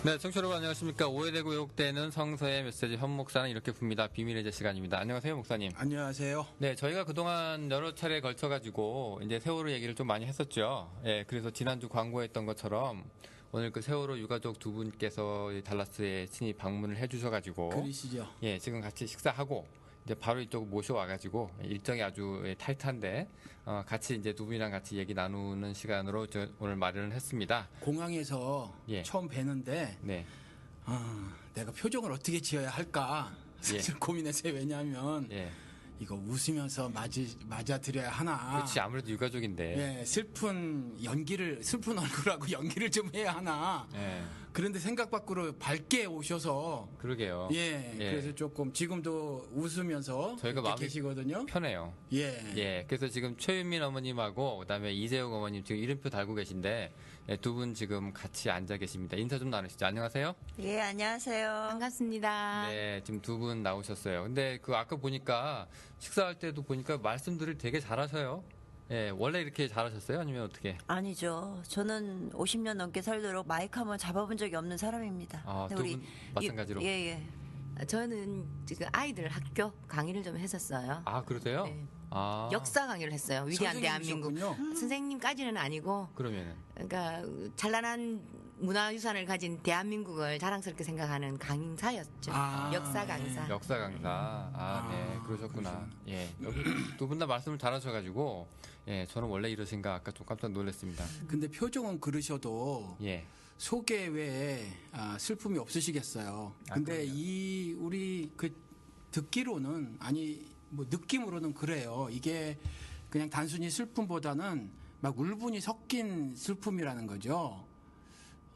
네, 청취자 여러분 안녕하십니까. 오해되고 왜곡되는 성서의 메시지 현 목사는 이렇게 붑니다. 비밀의 제 시간입니다. 안녕하세요, 목사님. 안녕하세요. 네, 저희가 그동안 여러 차례에 걸쳐가지고 이제 세월호 얘기를 좀 많이 했었죠. 예, 그래서 지난주 광고했던 것처럼 오늘 그 세월호 유가족 두 분께서 달라스에 친히 방문을 해주셔가지고 그러시죠. 예, 지금 같이 식사하고 이제 바로 이쪽 모셔와가지고 일정이 아주 타이트한데 같이 이제 두 분이랑 같이 얘기 나누는 시간으로 오늘 마련을 했습니다. 공항에서 예. 처음 뵈는데 네, 내가 표정을 어떻게 지어야 할까 사실 고민했어요. 왜냐하면 예. 이거 웃으면서 맞아드려야 하나. 그렇지, 아무래도 유가족인데. 예, 슬픈 얼굴하고 연기를 좀 해야 하나. 예. 그런데 생각 밖으로 밝게 오셔서 그러게요. 예, 그래서 조금 지금도 웃으면서 저희가 이렇게 마음이 계시거든요. 편해요. 예. 예. 그래서 지금 최윤민 어머님하고 그다음에 이재용 어머님 지금 이름표 달고 계신데 두 분 지금 같이 앉아 계십니다. 인사 좀 나누시죠. 안녕하세요. 예, 안녕하세요. 반갑습니다. 네, 지금 두 분 나오셨어요. 근데 그 아까 보니까 식사할 때도 보니까 말씀들을 되게 잘하셔요. 예, 원래 이렇게 잘하셨어요? 아니면 어떻게? 아니죠. 저는 50년 넘게 살도록 마이크 한번 잡아본 적이 없는 사람입니다. 아, 근데 두 분 마찬가지로? 예. 저는 지금 아이들 학교 강의를 좀 했었어요. 아, 그러세요? 네. 아, 역사 강의를 했어요. 위대한 대한민국. 선생님이셨군요. 선생님까지는 아니고, 그러면은. 그러니까 찬란한 문화유산을 가진 대한민국을 자랑스럽게 생각하는 강사였죠. 아, 역사 강사. 역사 강사. 네, 그러셨구나. 예, 여기 두 분 다 말씀을 잘하셔가지고, 예, 저는 원래 이러신가 아까 좀 깜짝 놀랐습니다. 근데 표정은 그러셔도 예. 속에 왜 슬픔이 없으시겠어요. 근데 그럼요. 우리 듣기로는 뭐 느낌으로는 그래요. 이게 그냥 단순히 슬픔보다는 막 울분이 섞인 슬픔이라는 거죠.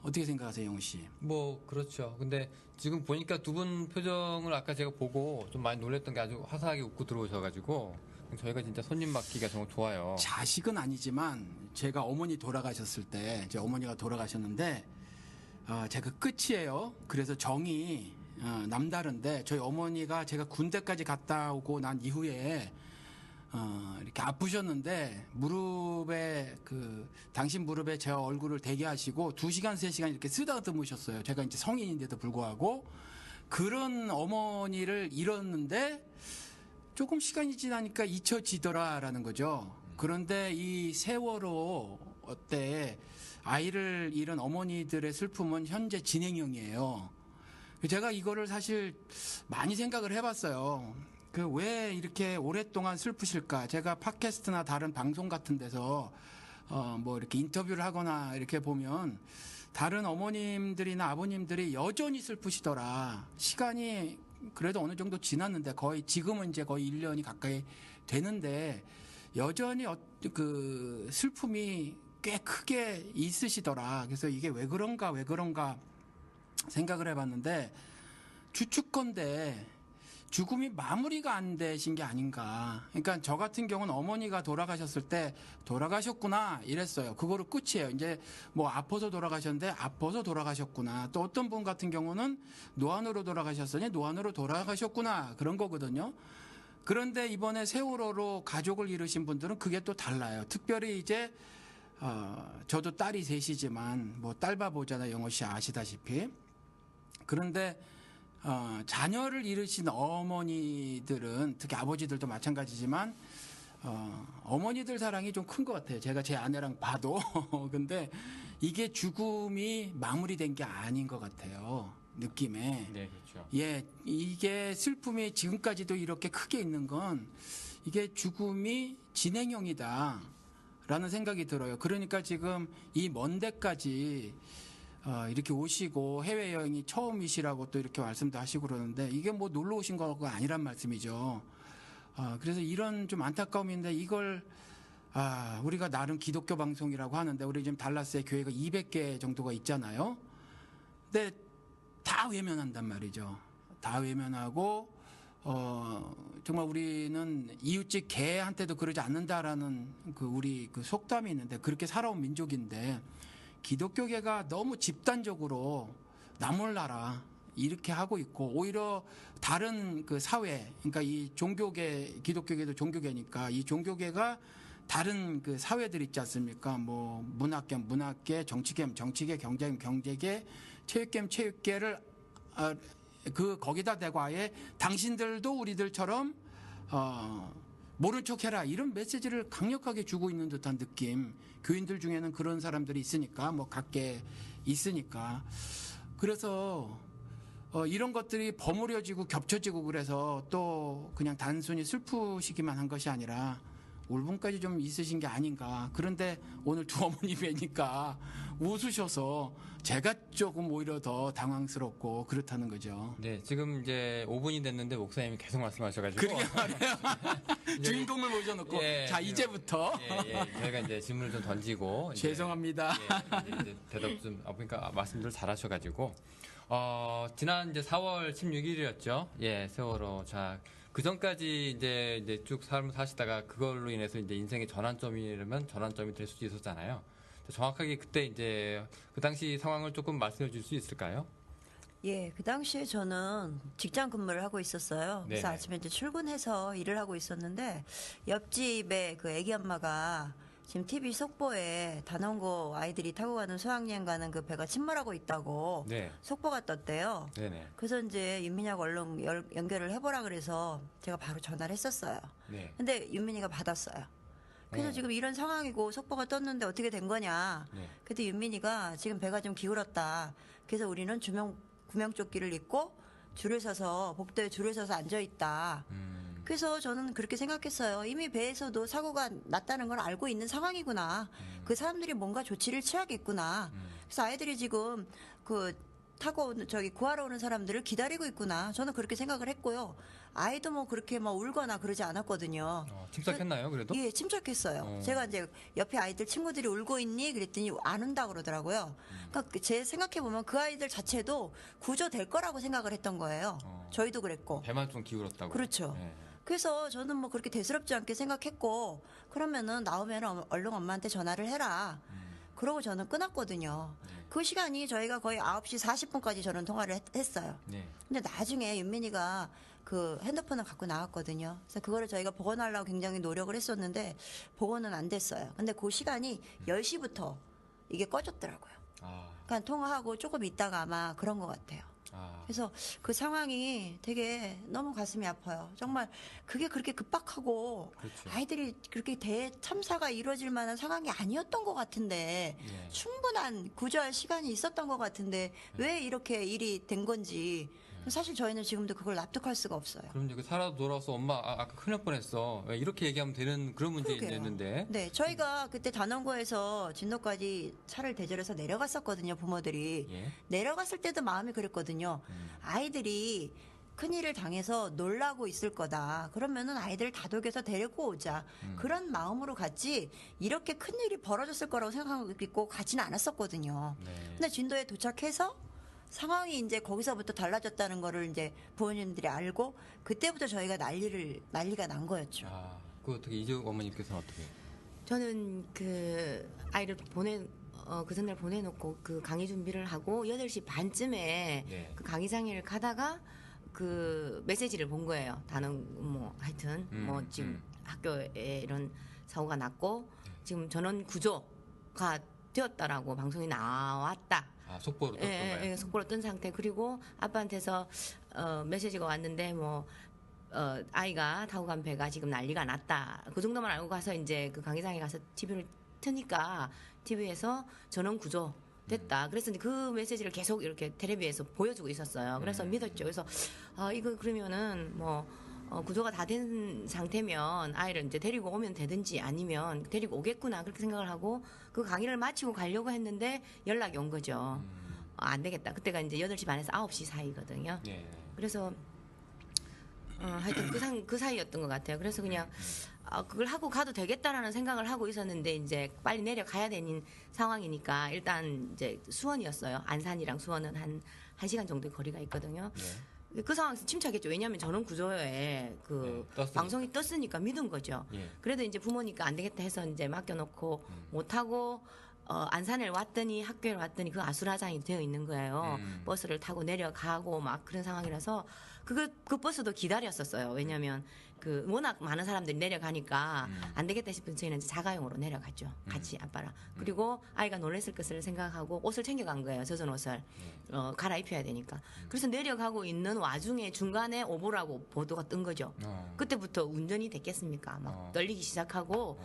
어떻게 생각하세요, 영우 씨? 뭐 그렇죠. 근데 지금 보니까 두 분 표정을 아까 제가 보고 좀 많이 놀랬던 게 아주 화사하게 웃고 들어오셔가지고 저희가 진짜 손님 맞기가 정말 좋아요. 자식은 아니지만 제가 어머니 돌아가셨을 때 제 어머니가 돌아가셨는데 제가 끝이에요. 그래서 정이 남다른데 저희 어머니가 제가 군대까지 갔다 오고 난 이후에 이렇게 아프셨는데 당신 무릎에 제 얼굴을 대게 하시고 2시간, 3시간 이렇게 쓰다듬으셨어요. 제가 이제 성인인데도 불구하고 그런 어머니를 잃었는데 조금 시간이 지나니까 잊혀지더라라는 거죠. 그런데 이 세월호 때 아이를 잃은 어머니들의 슬픔은 현재 진행형이에요. 제가 이거를 사실 많이 생각을 해봤어요. 왜 이렇게 오랫동안 슬프실까? 제가 팟캐스트나 다른 방송 같은 데서 뭐 이렇게 인터뷰를 하거나 이렇게 보면 다른 어머님들이나 아버님들이 여전히 슬프시더라. 시간이 그래도 어느 정도 지났는데 지금은 이제 거의 1년이 가까이 되는데 여전히 그 슬픔이 꽤 크게 있으시더라. 그래서 이게 왜 그런가 생각을 해봤는데 추측건데 죽음이 마무리가 안 되신 게 아닌가. 그러니까 저 같은 경우는 어머니가 돌아가셨을 때 돌아가셨구나 이랬어요. 그거로 끝이에요. 이제 뭐 아파서 돌아가셨는데 아파서 돌아가셨구나. 또 어떤 분 같은 경우는 노안으로 돌아가셨으니 노안으로 돌아가셨구나. 그런 거거든요. 그런데 이번에 세월호로 가족을 잃으신 분들은 그게 또 달라요. 특별히 이제 저도 딸이 셋이지만 뭐 딸바보잖아요. 영호 씨 아시다시피. 그런데 자녀를 잃으신 어머니들은 특히 아버지들도 마찬가지지만 어머니들 사랑이 좀 큰 것 같아요. 제가 제 아내랑 봐도. 근데 이게 죽음이 마무리된 게 아닌 것 같아요. 느낌에. 네, 그렇죠. 예, 이게 슬픔이 지금까지도 이렇게 크게 있는 건 이게 죽음이 진행형이다. 라는 생각이 들어요. 그러니까 지금 이 먼 데까지 이렇게 오시고 해외여행이 처음이시라고 또 이렇게 말씀도 하시고 그러는데 이게 뭐 놀러 오신 거가 아니란 말씀이죠. 그래서 이런 좀 안타까움인데 이걸 우리가 나름 기독교 방송이라고 하는데 우리 지금 달라스에 교회가 200개 정도가 있잖아요. 근데 다 외면한단 말이죠. 다 외면하고 정말 우리는 이웃집 개한테도 그러지 않는다라는 우리 속담이 있는데 그렇게 살아온 민족인데 기독교계가 너무 집단적으로 나 몰라라 이렇게 하고 있고 오히려 다른 사회 그러니까 이 종교계 기독교계도 종교계니까 이 종교계가 다른 그 사회들 있지 않습니까? 뭐 문학계면 문학계, 정치계면 정치계, 경제계면 경제계, 체육계면 체육계를 그 거기다 대고 아예 당신들도 우리들처럼 모른 척해라 이런 메시지를 강력하게 주고 있는 듯한 느낌. 교인들 중에는 그런 사람들이 있으니까 뭐 각계 있으니까 그래서 이런 것들이 버무려지고 겹쳐지고 그래서 또 그냥 단순히 슬프시기만 한 것이 아니라 울분까지 좀 있으신 게 아닌가. 그런데 오늘 두 어머니 뵈니까 웃으셔서 제가 조금 오히려 더 당황스럽고 그렇다는 거죠. 네, 지금 이제 5분이 됐는데 목사님이 계속 말씀하셔가지고. 그러게 말이에요. 주인공을 모셔놓고 예, 자 이제부터 저희가 이제 질문을 좀 던지고 이제, 죄송합니다. 이제 대답 좀 그러니까 말씀들 잘하셔가지고 지난 이제 4월 16일이었죠. 예, 세월호. 자, 그 전까지 이제 쭉 삶을 사시다가 그걸로 인해서 이제 인생의 전환점이라면 전환점이 될 수도 있었잖아요. 정확하게 그때 이제 그 당시 상황을 조금 말씀해 줄 수 있을까요? 예, 그 당시에 저는 직장 근무를 하고 있었어요. 그래서 네네. 아침에 이제 출근해서 일을 하고 있었는데 옆집에 그 애기 엄마가 지금 TV 속보에 단원고 아이들이 타고 가는 수학여행 가는 그 배가 침몰하고 있다고 네. 속보가 떴대요. 네네. 그래서 이제 윤민이하고 얼른 연결을 해보라 그래서 제가 바로 전화를 했었어요. 네. 근데 윤민이가 받았어요. 그래서 지금 이런 상황이고 속보가 떴는데 어떻게 된 거냐. 네. 그때 윤민이가 지금 배가 좀 기울었다. 그래서 우리는 구명조끼를 입고 줄을 서서 복도에 줄을 서서 앉아 있다. 그래서 저는 그렇게 생각했어요. 이미 배에서도 사고가 났다는 걸 알고 있는 상황이구나. 그 사람들이 뭔가 조치를 취하겠구나. 그래서 아이들이 지금 그 타고 구하러 오는 사람들을 기다리고 있구나. 저는 그렇게 생각을 했고요. 아이도 뭐 그렇게 막 울거나 그러지 않았거든요. 침착했나요, 그래도? 예, 침착했어요. 제가 이제 옆에 아이들 친구들이 울고 있니? 그랬더니 안 운다 그러더라고요. 그러니까 제 생각해 보면 그 아이들 자체도 구조될 거라고 생각을 했던 거예요. 저희도 그랬고. 배만 좀 기울었다고. 그렇죠. 네. 그래서 저는 뭐 그렇게 대수롭지 않게 생각했고 그러면은 나오면 얼른 엄마한테 전화를 해라. 그러고 저는 끊었거든요. 그 시간이 저희가 거의 9시 40분까지 저는 통화를 했어요. 네. 근데 나중에 윤민이가 그 핸드폰을 갖고 나왔거든요. 그래서 그거를 저희가 복원하려고 굉장히 노력을 했었는데 복원은 안 됐어요. 근데 그 시간이 10시부터 이게 꺼졌더라고요. 아, 그러니까 통화하고 조금 있다가 아마 그런 것 같아요. 그래서 그 상황이 되게 너무 가슴이 아파요. 정말 그게 그렇게 급박하고 그렇죠. 아이들이 그렇게 대참사가 이루어질 만한 상황이 아니었던 것 같은데 예. 충분한 구조할 시간이 있었던 것 같은데 왜 이렇게 일이 된 건지 사실 저희는 지금도 그걸 납득할 수가 없어요. 그럼 이제 살아 돌아와서 엄마 아까 큰일 날 뻔했어. 왜 이렇게 얘기하면 되는 그런 문제 그러게요. 있는데. 네, 저희가 그때 단원고에서 진도까지 차를 대절해서 내려갔었거든요, 부모들이. 예. 내려갔을 때도 마음이 그랬거든요. 아이들이 큰일을 당해서 놀라고 있을 거다. 그러면은 아이들을 다독여서 데리고 오자. 그런 마음으로 갔지 이렇게 큰일이 벌어졌을 거라고 생각하고 가지는 않았었거든요. 네. 근데 진도에 도착해서 상황이 이제 거기서부터 달라졌다는 거를 이제 부모님들이 알고 그때부터 저희가 난리가 난 거였죠. 그 어떻게 이재욱 어머님께서는 어떻게? 저는 그 아이를 그 전날 보내놓고 그 강의 준비를 하고 8시 반쯤에 네. 그 강의장을 가다가 그 메시지를 본 거예요. 단원 뭐 하여튼 뭐 지금 학교에 이런 사고가 났고 지금 전원 구조가 되었다라고 방송이 나왔다. 속보로 떴던 거예요? 예, 속보로 뜬 상태. 그리고 아빠한테서 메시지가 왔는데 뭐 아이가 타고 간 배가 지금 난리가 났다. 그 정도만 알고 가서 이제 그 강의장에 가서 TV를 트니까 TV에서 전원 구조 됐다. 그래서 이제 그 메시지를 계속 이렇게 텔레비에서 보여주고 있었어요. 그래서 믿었죠. 그래서 이거 그러면은 뭐 구조가 다 된 상태면 아이를 이제 데리고 오면 되든지 아니면 데리고 오겠구나 그렇게 생각을 하고 그 강의를 마치고 가려고 했는데 연락이 온 거죠. 안 되겠다. 그때가 이제 8시 반에서 9시 사이거든요. 네. 그래서 하여튼 그 사이였던 것 같아요. 그래서 그냥 그걸 하고 가도 되겠다라는 생각을 하고 있었는데 이제 빨리 내려가야 되는 상황이니까 일단 이제 수원이었어요. 안산이랑 수원은 한 1시간 정도의 거리가 있거든요. 네. 그 상황에서 침착했죠. 왜냐하면 전원 구조에 그 떴으니까. 방송이 떴으니까 믿은 거죠. 예. 그래도 이제 부모니까 안 되겠다 해서 이제 맡겨놓고 못하고 안산에 왔더니 학교에 왔더니 그 아수라장이 되어 있는 거예요. 버스를 타고 내려가고 막 그런 상황이라서 그 버스도 기다렸었어요. 왜냐하면 그 워낙 많은 사람들이 내려가니까 안 되겠다 싶은 저희는 이제 자가용으로 내려갔죠. 같이 아빠랑. 그리고 아이가 놀랐을 것을 생각하고 옷을 챙겨간 거예요. 젖은 옷을 갈아입혀야 되니까. 그래서 내려가고 있는 와중에 중간에 오보라고 보도가 뜬 거죠. 그때부터 운전이 됐겠습니까? 막 떨리기 시작하고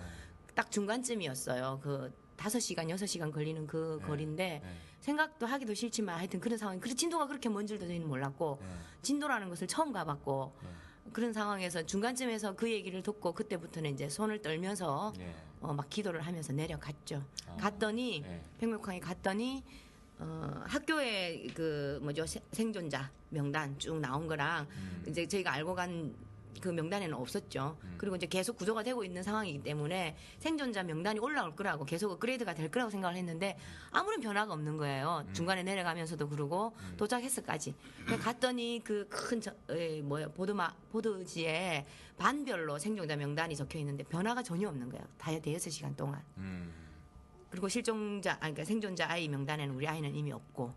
딱 중간쯤이었어요. 그 5시간, 6시간 걸리는 그 거리인데 생각도 하기도 싫지만 하여튼 그런 상황. 그래서 진도가 그렇게 먼 줄도 저희는 몰랐고 진도라는 것을 처음 가봤고 그런 상황에서 중간쯤에서 그 얘기를 듣고 그때부터는 이제 손을 떨면서 막 기도를 하면서 내려갔죠. 갔더니 백록항에 갔더니 학교에 그 뭐죠 생존자 명단 쭉 나온 거랑 이제 저희가 알고 간 그 명단에는 없었죠. 그리고 이제 계속 구조가 되고 있는 상황이기 때문에 생존자 명단이 올라올 거라고 계속 업그레이드가 될 거라고 생각을 했는데 아무런 변화가 없는 거예요. 중간에 내려가면서도 그러고 도착했을까지. 갔더니 그 큰 보드지에 반별로 생존자 명단이 적혀 있는데 변화가 전혀 없는 거예요. 대여섯 시간 동안. 그리고 그러니까 생존자 아이 명단에는 우리 아이는 이미 없고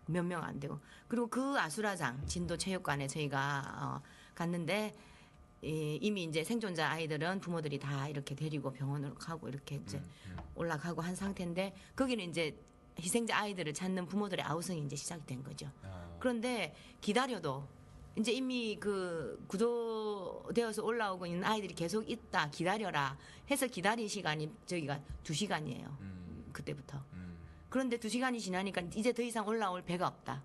몇 명 안 되고. 그리고 그 아수라장 진도 체육관에 저희가 갔는데 이미 이제 생존자 아이들은 부모들이 다 이렇게 데리고 병원으로 가고 이렇게 이제 올라가고 한 상태인데 거기는 이제 희생자 아이들을 찾는 부모들의 아우성이 이제 시작이 된 거죠. 그런데 기다려도 이제 이미 그 구조되어서 올라오고 있는 아이들이 계속 있다 기다려라 해서 기다린 시간이 저기가 2시간이에요. 그때부터. 그런데 2시간이 지나니까 이제 더 이상 올라올 배가 없다.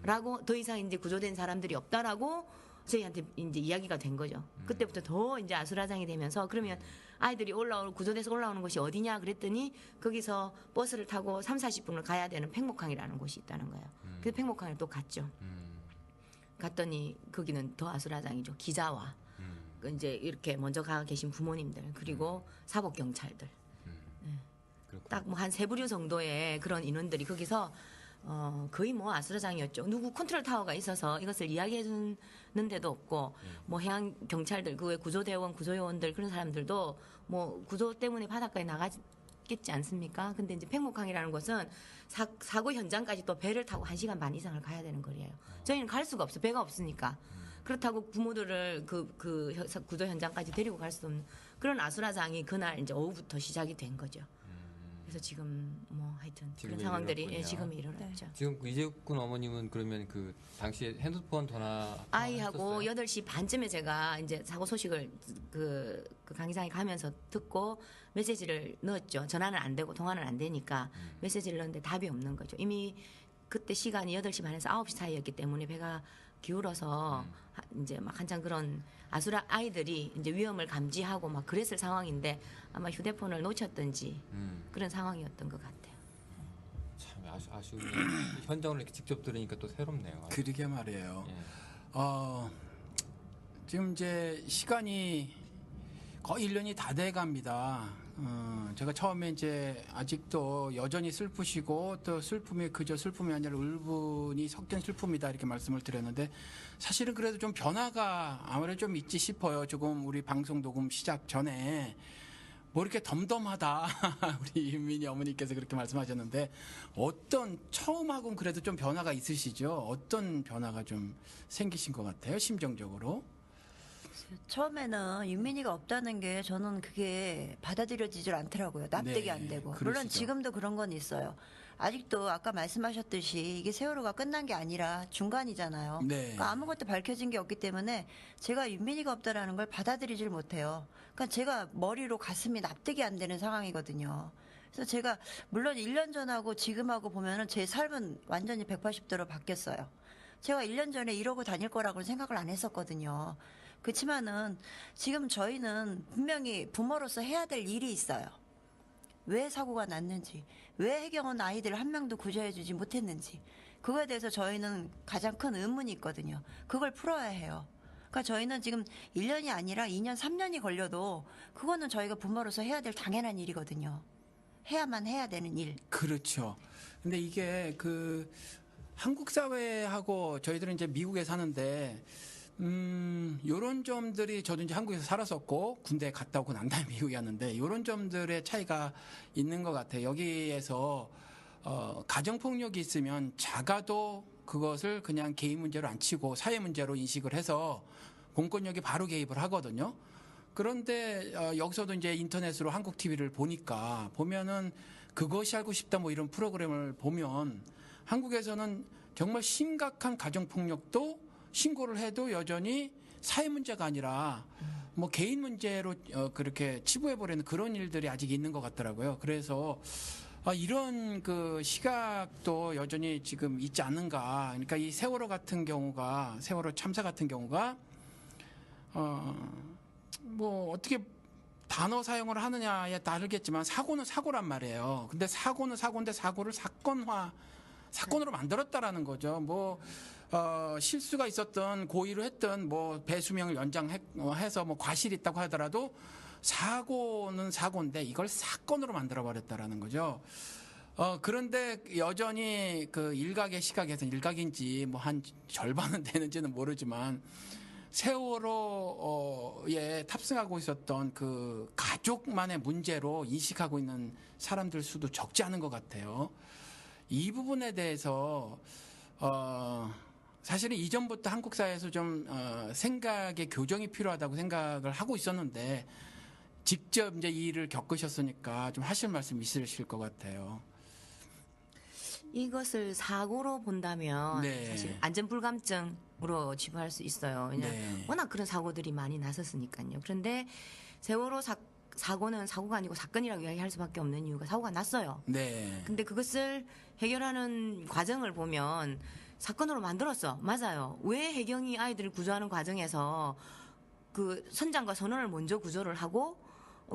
라고 더 이상 이제 구조된 사람들이 없다라고 저희한테 이제 이야기가 된 거죠. 그때부터 더 이제 아수라장이 되면서 그러면 아이들이 구조돼서 올라오는 곳이 어디냐 그랬더니 거기서 버스를 타고 30-40분을 가야 되는 팽목항이라는 곳이 있다는 거예요. 그래서 팽목항에 또 갔죠. 갔더니 거기는 더 아수라장이죠. 기자와 그 이제 이렇게 먼저 가 계신 부모님들 그리고 사복 경찰들 딱 뭐 한 3부류 정도의 그런 인원들이 거기서 거의 뭐 아수라장이었죠. 누구 컨트롤 타워가 있어서 이것을 이야기해 주는 데도 없고 뭐 해양 경찰들 그 외 구조대원 구조요원들 그런 사람들도 뭐 구조 때문에 바닷가에 나가겠지 않습니까? 근데 이제 팽목항이라는 곳은 사고 현장까지 또 배를 타고 1시간 반 이상을 가야 되는 거리예요. 저희는 갈 수가 없어. 배가 없으니까. 그렇다고 부모들을 그 구조 현장까지 데리고 갈 수 없는 그런 아수라장이 그날 이제 오후부터 시작이 된 거죠. 그래서 지금 뭐 하여튼 그런 상황들이 지금 일어났죠. 지금 이재군 어머님은 그러면 그 당시에 핸드폰 전화 아이하고 8시 반쯤에 제가 이제 사고 소식을 그 강의장에 가면서 듣고 메시지를 넣었죠. 전화는 안 되고 통화는 안 되니까 메시지를 넣었는데 답이 없는 거죠. 이미 그때 시간이 8시 반에서 9시 사이였기 때문에 배가 기울어서 이제 막 한창 그런 아이들이 이제 위험을 감지하고 막 그랬을 상황인데 아마 휴대폰을 놓쳤던지 그런 상황이었던 것 같아요. 참 아쉬우네요. 현장을 이렇게 직접 들으니까 또 새롭네요. 그러게 말이에요. 예. 지금 이제 시간이 거의 1년이 다 돼 갑니다. 제가 처음에 이제 아직도 여전히 슬프시고 또 슬픔이 그저 슬픔이 아니라 울분이 섞인 슬픔이다 이렇게 말씀을 드렸는데 사실은 그래도 좀 변화가 아무래도 좀 있지 싶어요. 조금 우리 방송 녹음 시작 전에 뭐 이렇게 덤덤하다 우리 윤민희 어머니께서 그렇게 말씀하셨는데 처음하고는 그래도 좀 변화가 있으시죠? 어떤 변화가 좀 생기신 것 같아요? 심정적으로? 처음에는 윤민이가 없다는 게 저는 그게 받아들여지질 않더라고요. 납득이 네, 안 되고. 그러시죠. 물론 지금도 그런 건 있어요. 아직도 아까 말씀하셨듯이 이게 세월호가 끝난 게 아니라 중간이잖아요. 네. 그러니까 아무것도 밝혀진 게 없기 때문에 제가 윤민이가 없다라는 걸 받아들이질 못해요. 그러니까 제가 머리로 가슴이 납득이 안 되는 상황이거든요. 그래서 제가 물론 1년 전하고 지금하고 보면은 제 삶은 완전히 180도로 바뀌었어요. 제가 1년 전에 이러고 다닐 거라고는 생각을 안 했었거든요. 그렇지만은 지금 저희는 분명히 부모로서 해야 될 일이 있어요. 왜 사고가 났는지, 왜 해경은 아이들 한 명도 구조해주지 못했는지, 그거에 대해서 저희는 가장 큰 의문이 있거든요. 그걸 풀어야 해요. 그러니까 저희는 지금 1년이 아니라 2년, 3년이 걸려도 그거는 저희가 부모로서 해야 될 당연한 일이거든요. 해야만 해야 되는 일. 그렇죠. 근데 이게 한국 사회하고 저희들은 이제 미국에 사는데 요런 점들이 저도 이제 한국에서 살았었고 군대 갔다 오고 난 다음에 미국이었는데 요런 점들의 차이가 있는 것 같아요. 여기에서 가정폭력이 있으면 작아도 그것을 그냥 개인 문제로 안 치고 사회 문제로 인식을 해서 공권력이 바로 개입을 하거든요. 그런데 여기서도 이제 인터넷으로 한국 TV를 보면은 그것이 알고 싶다 뭐 이런 프로그램을 보면 한국에서는 정말 심각한 가정폭력도 신고를 해도 여전히 사회 문제가 아니라 뭐 개인 문제로 그렇게 치부해버리는 그런 일들이 아직 있는 것 같더라고요. 그래서 이런 그 시각도 여전히 지금 있지 않는가. 그러니까 이 세월호 참사 같은 경우가 뭐 어떻게 단어 사용을 하느냐에 따르겠지만 사고는 사고란 말이에요. 근데 사고는 사고인데 사고를 사건으로 만들었다라는 거죠. 뭐 실수가 있었던 고의로 했던 뭐 배수명을 연장해서 뭐 과실이 있다고 하더라도 사고는 사고인데 이걸 사건으로 만들어 버렸다라는 거죠. 그런데 여전히 그 일각의 시각에서 일각인지 뭐 한 절반은 되는지는 모르지만 세월호에 탑승하고 있었던 그 가족만의 문제로 인식하고 있는 사람들 수도 적지 않은 것 같아요. 이 부분에 대해서 사실은 이전부터 한국 사회에서 좀 생각의 교정이 필요하다고 생각을 하고 있었는데 직접 이제 이 일을 겪으셨으니까 좀 하실 말씀 있으실 것 같아요. 이것을 사고로 본다면 네. 사실 안전불감증으로 치부할 수 있어요. 왜냐하면 네. 워낙 그런 사고들이 많이 났었으니까요. 그런데 세월호 사고는 사고가 아니고 사건이라고 이야기할 수밖에 없는 이유가 사고가 났어요. 네. 근데 그것을 해결하는 과정을 보면 사건으로 만들었어. 맞아요. 왜 해경이 아이들을 구조하는 과정에서 그 선장과 선원을 먼저 구조를 하고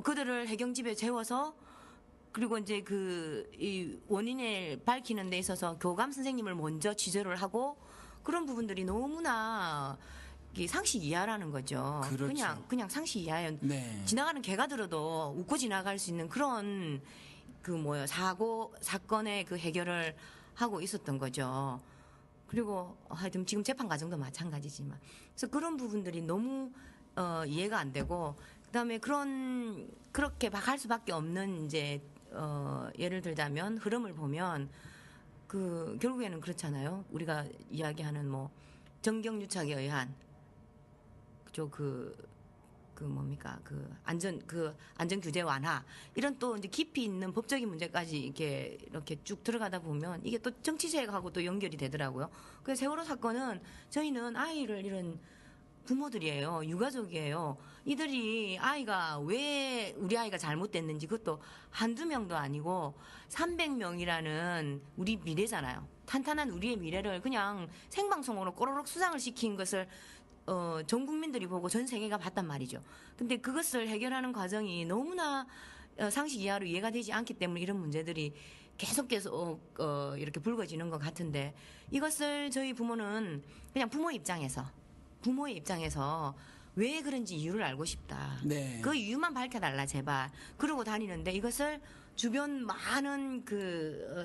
그들을 해경집에 재워서 그리고 이제 이 원인을 밝히는 데 있어서 교감 선생님을 먼저 취재를 하고 그런 부분들이 너무나 상식 이하라는 거죠. 그렇죠. 그냥 상식 이하예요. 네. 지나가는 개가 들어도 웃고 지나갈 수 있는 그런 사건의 그 해결을 하고 있었던 거죠. 그리고 하여튼 지금 재판 과정도 마찬가지지만 그래서 그런 부분들이 너무 이해가 안 되고 그다음에 그렇게 할 수밖에 없는 이제 예를 들자면 흐름을 보면 결국에는 그렇잖아요. 우리가 이야기하는 뭐 정경유착에 의한 안전 규제 완화 이런 또 이제 깊이 있는 법적인 문제까지 이렇게 쭉 들어가다 보면 이게 또 정치제하고 또 연결이 되더라고요. 그래서 세월호 사건은 저희는 아이를 잃은 부모들이에요. 유가족이에요. 이들이 왜 우리 아이가 잘못됐는지 그것도 한두 명도 아니고 300명이라는 우리 미래잖아요. 탄탄한 우리의 미래를 그냥 생방송으로 꼬르륵 수상을 시킨 것을 전 국민들이 보고 전 세계가 봤단 말이죠. 근데 그것을 해결하는 과정이 너무나 상식 이하로 이해가 되지 않기 때문에 이런 문제들이 계속 이렇게 불거지는 것 같은데 이것을 저희 부모는 그냥 부모의 입장에서 왜 그런지 이유를 알고 싶다. 네. 그 이유만 밝혀달라 제발. 그러고 다니는데 이것을 주변 많은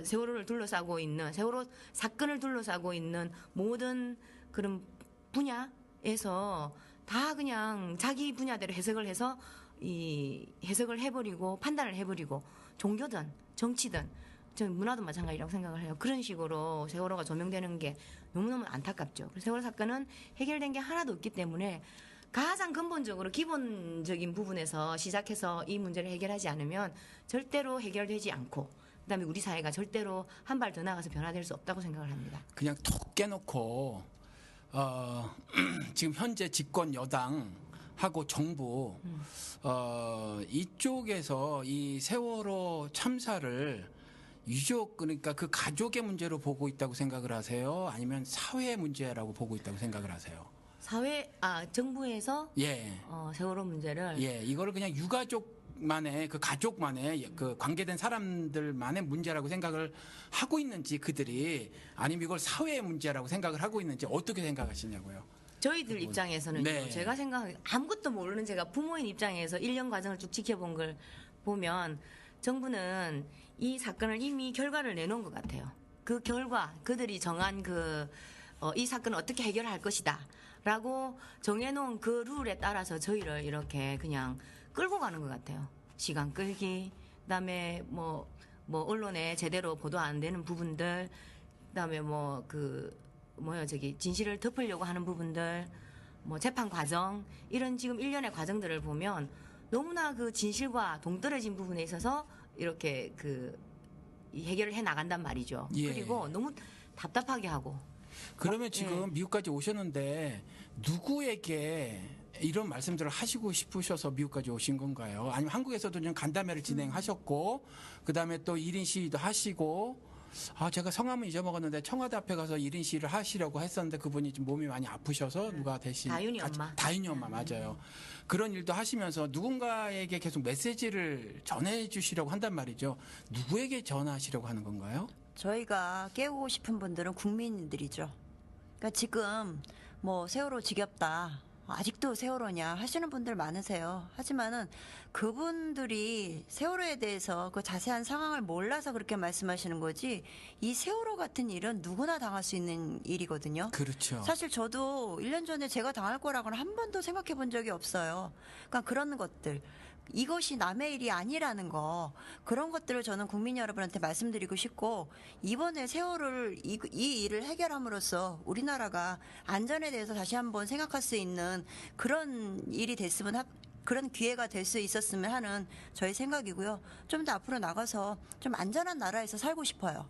세월호를 둘러싸고 있는 세월호 사건을 둘러싸고 있는 모든 그런 분야에서 다 그냥 자기 분야대로 해석을 해서 해석을 해버리고 판단을 해버리고 종교든 정치든 문화도 마찬가지라고 생각을 해요. 그런 식으로 세월호가 조명되는 게 너무너무 안타깝죠. 세월호 사건은 해결된 게 하나도 없기 때문에 가장 근본적으로 기본적인 부분에서 시작해서 이 문제를 해결하지 않으면 절대로 해결되지 않고 그다음에 우리 사회가 절대로 한 발 더 나가서 변화될 수 없다고 생각을 합니다. 그냥 톡 깨놓고 지금 현재 집권 여당하고 정부 이쪽에서 이 세월호 참사를 유족 그러니까 그 가족의 문제로 보고 있다고 생각을 하세요? 아니면 사회의 문제라고 보고 있다고 생각을 하세요? 정부에서 세월호 문제를 이거를 그냥 유가족만의 그 가족만의 그 관계된 사람들만의 문제라고 생각을 하고 있는지 그들이 아니면 이걸 사회의 문제라고 생각을 하고 있는지 어떻게 생각하시냐고요? 저희들 입장에서는 네. 제가 생각하기에 아무것도 모르는 제가 부모인 입장에서 1년 과정을 쭉 지켜본 걸 보면 정부는 이 사건을 이미 결과를 내놓은 것 같아요. 그 결과 그들이 정한 이 사건을 어떻게 해결할 것이다 라고 정해놓은 그 룰에 따라서 저희를 이렇게 그냥 끌고 가는 것 같아요. 시간 끌기, 그다음에 뭐 언론에 제대로 보도 안 되는 부분들, 그다음에 진실을 덮으려고 하는 부분들, 뭐 재판 과정, 이런 지금 일련의 과정들을 보면 너무나 그 진실과 동떨어진 부분에 있어서 이렇게 이 해결을 해 나간단 말이죠. 예. 그리고 너무 답답하게 하고. 그러면 지금 미국까지 오셨는데 누구에게 이런 말씀들을 하시고 싶으셔서 미국까지 오신 건가요? 아니면 한국에서도 그냥 간담회를 진행하셨고 그다음에 또 1인 시위도 하시고 제가 성함은 잊어먹었는데 청와대 앞에 가서 1인 시위를 하시려고 했었는데 그분이 좀 몸이 많이 아프셔서 누가 대신 다윤이 엄마. 다윤이 엄마 맞아요. 그런 일도 하시면서 누군가에게 계속 메시지를 전해 주시려고 한단 말이죠. 누구에게 전하시려고 하는 건가요? 저희가 깨우고 싶은 분들은 국민들이죠. 그러니까 지금 뭐 세월호 지겹다. 아직도 세월호냐 하시는 분들 많으세요. 하지만은 그분들이 세월호에 대해서 그 자세한 상황을 몰라서 그렇게 말씀하시는 거지 이 세월호 같은 일은 누구나 당할 수 있는 일이거든요. 그렇죠. 사실 저도 1년 전에 제가 당할 거라고는 한 번도 생각해 본 적이 없어요. 그러니까 그런 것들. 이것이 남의 일이 아니라는 거 그런 것들을 저는 국민 여러분한테 말씀드리고 싶고 이번에 세월을 이 일을 해결함으로써 우리나라가 안전에 대해서 다시 한번 생각할 수 있는 그런 일이 됐으면 그런 기회가 될 수 있었으면 하는 저희 생각이고요. 좀 더 앞으로 나가서 좀 안전한 나라에서 살고 싶어요.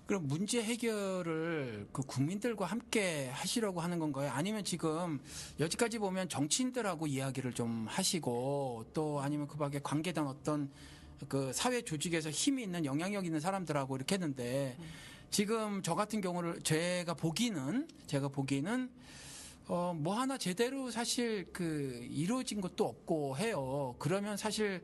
그럼 문제 해결을 그 국민들과 함께 하시려고 하는 건가요? 아니면 지금 여기까지 보면 정치인들하고 이야기를 좀 하시고 또 아니면 그 밖에 관계된 어떤 그 사회 조직에서 힘이 있는 영향력 있는 사람들하고 이렇게 했는데 지금 저 같은 경우를 제가 보기는 뭐 하나 제대로 사실 이루어진 것도 없고 해요. 그러면 사실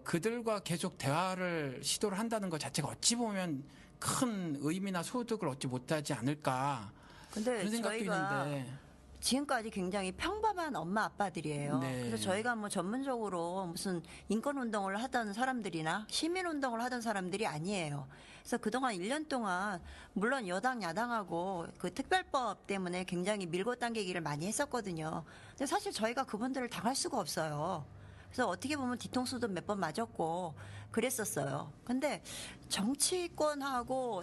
그들과 계속 대화를 시도를 한다는 것 자체가 어찌 보면 큰 의미나 소득을 얻지 못하지 않을까 근데 그런 생각도 저희가 있는데 지금까지 굉장히 평범한 엄마 아빠들이에요. 네. 그래서 저희가 뭐 전문적으로 무슨 인권 운동을 하던 사람들이나 시민 운동을 하던 사람들이 아니에요. 그래서 그동안 1년 동안 물론 여당 야당하고 그 특별법 때문에 굉장히 밀고 당기기를 많이 했었거든요. 근데 사실 저희가 그분들을 당할 수가 없어요. 그래서 어떻게 보면 뒤통수도 몇 번 맞았고 그랬었어요. 근데 정치권하고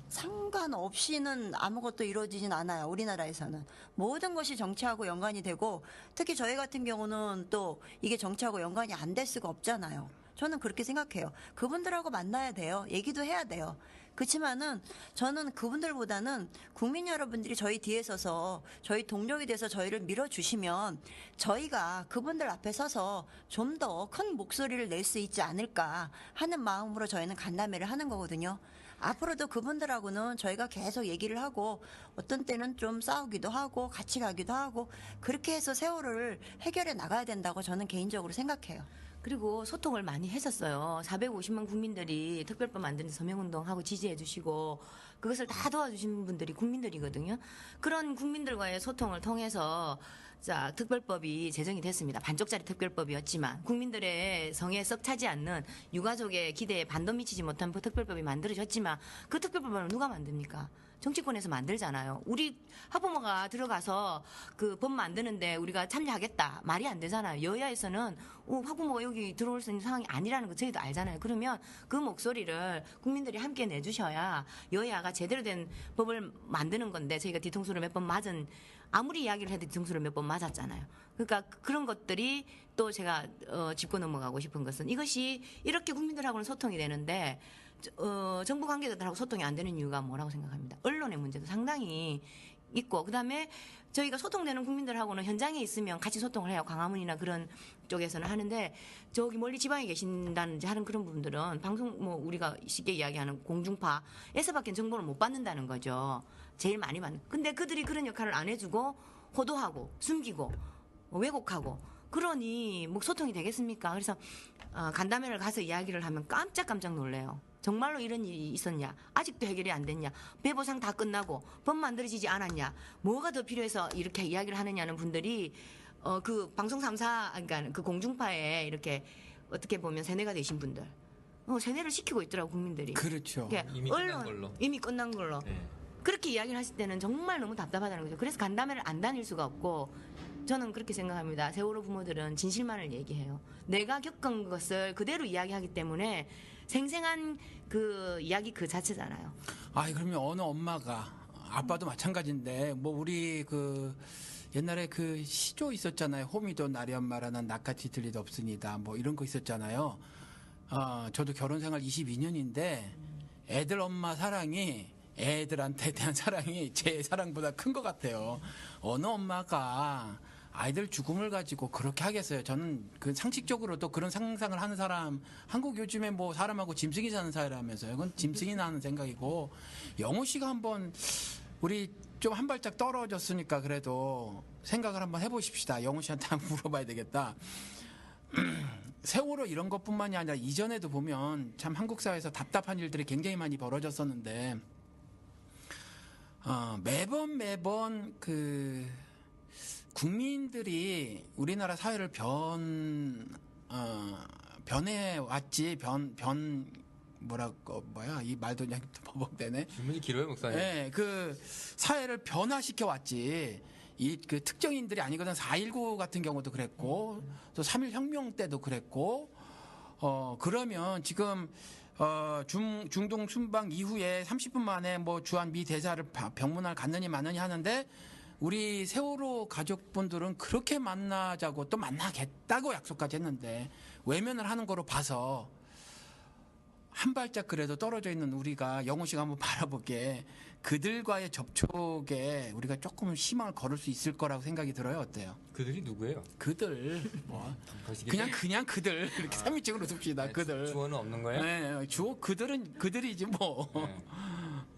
상관없이는 아무것도 이루어지진 않아요. 우리나라에서는. 모든 것이 정치하고 연관이 되고 특히 저희 같은 경우는 또 이게 정치하고 연관이 안 될 수가 없잖아요. 저는 그렇게 생각해요. 그분들하고 만나야 돼요. 얘기도 해야 돼요. 그렇지만은 저는 그분들보다는 국민 여러분들이 저희 뒤에 서서 저희 동력이 돼서 저희를 밀어주시면 저희가 그분들 앞에 서서 좀 더 큰 목소리를 낼 수 있지 않을까 하는 마음으로 저희는 간담회를 하는 거거든요. 앞으로도 그분들하고는 저희가 계속 얘기를 하고 어떤 때는 좀 싸우기도 하고 같이 가기도 하고 그렇게 해서 세월을 해결해 나가야 된다고 저는 개인적으로 생각해요. 그리고 소통을 많이 했었어요. 450만 국민들이 특별법 만드는 서명운동하고 지지해 주시고 그것을 다 도와주신 분들이 국민들이거든요. 그런 국민들과의 소통을 통해서 특별법이 제정이 됐습니다. 반쪽짜리 특별법이었지만 국민들의 성에 썩 차지 않는 유가족의 기대에 반도 미치지 못한 특별법이 만들어졌지만 그 특별법을 누가 만듭니까? 정치권에서 만들잖아요. 우리 학부모가 들어가서 그 법 만드는데 우리가 참여하겠다. 말이 안 되잖아요. 여야에서는 학부모가 여기 들어올 수 있는 상황이 아니라는 거 저희도 알잖아요. 그러면 그 목소리를 국민들이 함께 내주셔야 여야가 제대로 된 법을 만드는 건데 저희가 뒤통수를 몇 번 맞은 아무리 이야기를 해도 뒤통수를 몇 번 맞았잖아요. 그러니까 그런 것들이 또 제가 짚고 넘어가고 싶은 것은 이것이 이렇게 국민들하고는 소통이 되는데 정부 관계자들하고 소통이 안 되는 이유가 뭐라고 생각합니다. 언론의 문제도 상당히 있고 그다음에 저희가 소통되는 국민들하고는 현장에 있으면 같이 소통을 해요. 광화문이나 그런 쪽에서는 하는데 저기 멀리 지방에 계신다든지 하는 그런 부분들은 방송 우리가 쉽게 이야기하는 공중파에서밖에 정보를 못 받는다는 거죠. 제일 많이 받는. 근데 그들이 그런 역할을 안 해주고 호도하고 숨기고 왜곡하고 그러니 소통이 되겠습니까? 그래서 간담회를 가서 이야기를 하면 깜짝깜짝 놀래요. 정말로 이런 일이 있었냐? 아직도 해결이 안 됐냐? 배보상 다 끝나고 법 만들어지지 않았냐? 뭐가 더 필요해서 이렇게 이야기를 하느냐는 분들이 그 방송 3사 그러니까 그 공중파에 이렇게 어떻게 보면 세뇌가 되신 분들 세뇌를 시키고 있더라고 국민들이. 그렇죠. 이미 끝난 걸로. 이미 끝난 걸로. 네. 그렇게 이야기를 하실 때는 정말 너무 답답하다는 거죠. 그래서 간담회를 안 다닐 수가 없고 저는 그렇게 생각합니다. 세월호 부모들은 진실만을 얘기해요. 내가 겪은 것을 그대로 이야기하기 때문에 생생한 그 이야기 그 자체잖아요. 아, 그러면 어느 엄마가 아빠도 마찬가지인데 뭐 우리 그 옛날에 그 시조 있었잖아요. 호미도 나리 엄마라는 낯같이 들리도 없습니다. 뭐 이런 거 있었잖아요. 저도 결혼 생활 22년인데 애들 엄마 사랑이 애들한테 대한 사랑이 제 사랑보다 큰 것 같아요. 어느 엄마가 아이들 죽음을 가지고 그렇게 하겠어요. 저는 그 상식적으로도 그런 상상을 하는 사람, 한국 요즘에 뭐 사람하고 짐승이 사는 사회라면서요. 그건 짐승이 나는 생각이고, 영호 씨가 한번 우리 좀 한 발짝 떨어졌으니까 그래도 생각을 한번 해보십시다. 영호 씨한테 한번 물어봐야 되겠다. 세월호 이런 것뿐만이 아니라 이전에도 보면 참 한국 사회에서 답답한 일들이 굉장히 많이 벌어졌었는데, 매번 그 국민들이 우리나라 사회를 변해왔지, 이 말도 그냥 버벅대네. 질문이 길어요, 목사님. 네, 그 사회를 변화시켜왔지. 이 그 특정인들이 아니거든. 4.19 같은 경우도 그랬고, 또 3.1 혁명 때도 그랬고, 그러면 지금, 중동 순방 이후에 30분 만에 뭐 주한 미 대사를 병문안 갔느니 마느니 하는데, 우리 세월호 가족분들은 그렇게 만나자고 또 만나겠다고 약속까지 했는데, 외면을 하는 거로 봐서, 한 발짝 그래도 떨어져 있는 우리가 영호 씨가 한번 바라보기에 그들과의 접촉에 우리가 조금 희망을 걸을 수 있을 거라고 생각이 들어요. 어때요? 그들이 누구예요? 그들 뭐 거시기 그냥 그들 이렇게 삼위증으로 둡시다. 네, 그들. 주어는 없는 거예요? 네, 그들은 그들이지 뭐.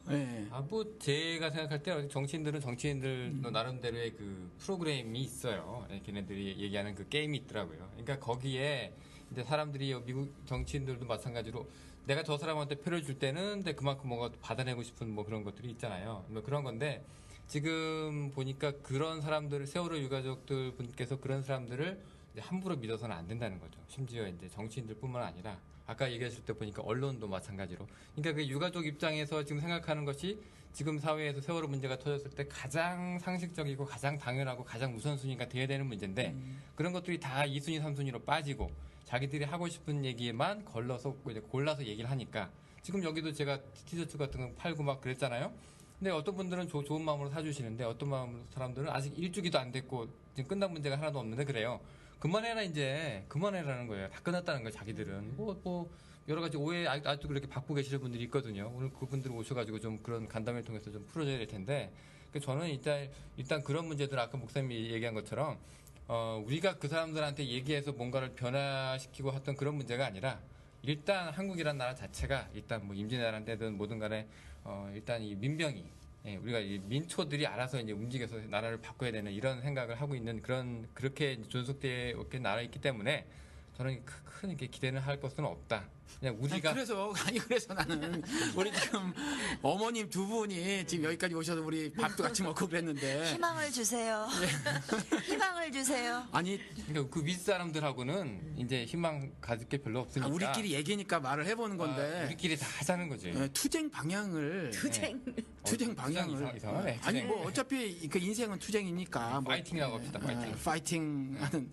네. 뭐 제가 생각할 때 정치인들은 정치인들 나름대로의 그 프로그램이 있어요. 네, 걔네들이 얘기하는 그 게임이 있더라고요. 그러니까 거기에 이제 사람들이 미국 정치인들도 마찬가지로 내가 저 사람한테 표를 줄 때는 근데 그만큼 뭔가 받아내고 싶은 뭐 그런 것들이 있잖아요. 뭐 그런 건데 지금 보니까 그런 사람들을 세월호 유가족들 분께서 그런 사람들을 이제 함부로 믿어서는 안 된다는 거죠. 심지어 이제 정치인들뿐만 아니라 아까 얘기하실 때 보니까 언론도 마찬가지로. 그러니까 그 유가족 입장에서 지금 생각하는 것이 지금 사회에서 세월호 문제가 터졌을 때 가장 상식적이고 가장 당연하고 가장 우선순위가 돼야 되는 문제인데 그런 것들이 다 2순위, 3순위로 빠지고 자기들이 하고 싶은 얘기에만 걸러서 이제 골라서 얘기를 하니까 지금 여기도 제가 티셔츠 같은 거 팔고 막 그랬잖아요. 근데 어떤 분들은 좋은 마음으로 사주시는데 어떤 마음으로 사람들은 아직 일주기도 안 됐고 지금 끝난 문제가 하나도 없는데 그래요. 그만해라 이제 그만해라는 거예요. 다 끝났다는 거예요. 자기들은 뭐 여러 가지 오해 아직도 그렇게 받고 계시는 분들이 있거든요. 오늘 그분들 오셔가지고 좀 그런 간담회를 통해서 좀 풀어줘야 될 텐데 저는 일단 그런 문제들 아까 목사님이 얘기한 것처럼 우리가 그 사람들한테 얘기해서 뭔가를 변화시키고 했던 그런 문제가 아니라 일단 한국이란 나라 자체가 일단 뭐 임진왜란 때든 뭐든 간에 일단 이 민병이 우리가 이 민초들이 알아서 이제 움직여서 나라를 바꿔야 되는 이런 생각을 하고 있는 그렇게 존속되어 있는 나라에 있기 때문에 저는 큰 이렇게 기대는 할 것은 없다. 그냥 우리가 그래서 나는 우리 지금 어머님 두 분이 지금 여기까지 오셔서 우리 밥도 같이 먹고 그랬는데 희망을 주세요. 희망을 주세요. 아니 그러니까 그 윗사람들하고는 이제 희망 가질 게 별로 없으니까 우리끼리 얘기니까 말을 해보는 건데 우리끼리 다 하자는 거지. 투쟁 방향을 투쟁 방향을 이상하네. 아니 뭐 어차피 그 인생은 투쟁이니까 뭐, 파이팅이라고 합시다. 파이팅하는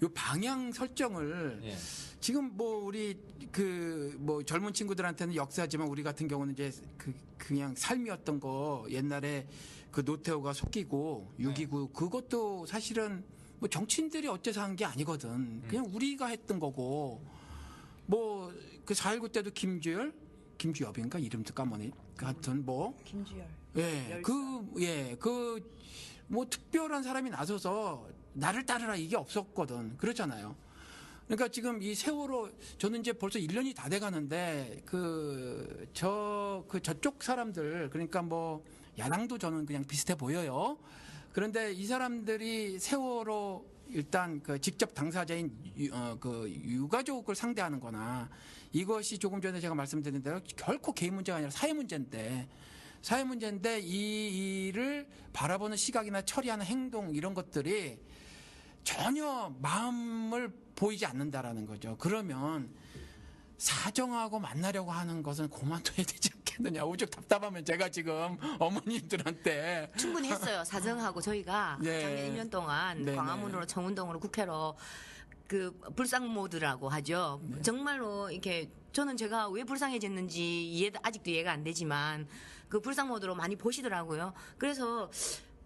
요 방향 설정을 예. 지금 뭐 우리 그 뭐 젊은 친구들한테는 역사지만 우리 같은 경우는 이제 그냥 삶이었던 거 옛날에 그 노태우가 속이고 6.29 그것도 사실은 뭐 정치인들이 어째서 한 게 아니거든. 그냥 우리가 했던 거고 뭐 그 4.19 때도 김주엽인가 이름도 까먹네. 하여튼 뭐 김주열. 뭐 특별한 사람이 나서서 나를 따르라 이게 없었거든. 그렇잖아요. 그러니까 지금 이 세월호 저는 이제 벌써 1년이 다 돼 가는데 저쪽 사람들 그러니까 뭐 야당도 저는 그냥 비슷해 보여요. 그런데 이 사람들이 세월호 일단 그 직접 당사자인 그 유가족을 상대하는 거나 이것이 조금 전에 제가 말씀드린 대로 결코 개인 문제가 아니라 사회 문제인데 이 일을 바라보는 시각이나 처리하는 행동 이런 것들이 전혀 마음을 보이지 않는다라는 거죠. 그러면 사정하고 만나려고 하는 것은 그만둬야 되지 않겠나. 했느냐. 오죽 답답하면 제가 지금 어머님들한테 충분히 했어요. 사정하고 저희가 네. 작년 1년 동안 네네. 광화문으로 청운동으로 국회로 그 불상 모드라고 하죠. 네. 정말로 이렇게 저는 제가 왜 불쌍해졌는지 아직도 이해가 안 되지만 그 불상 모드로 많이 보시더라고요. 그래서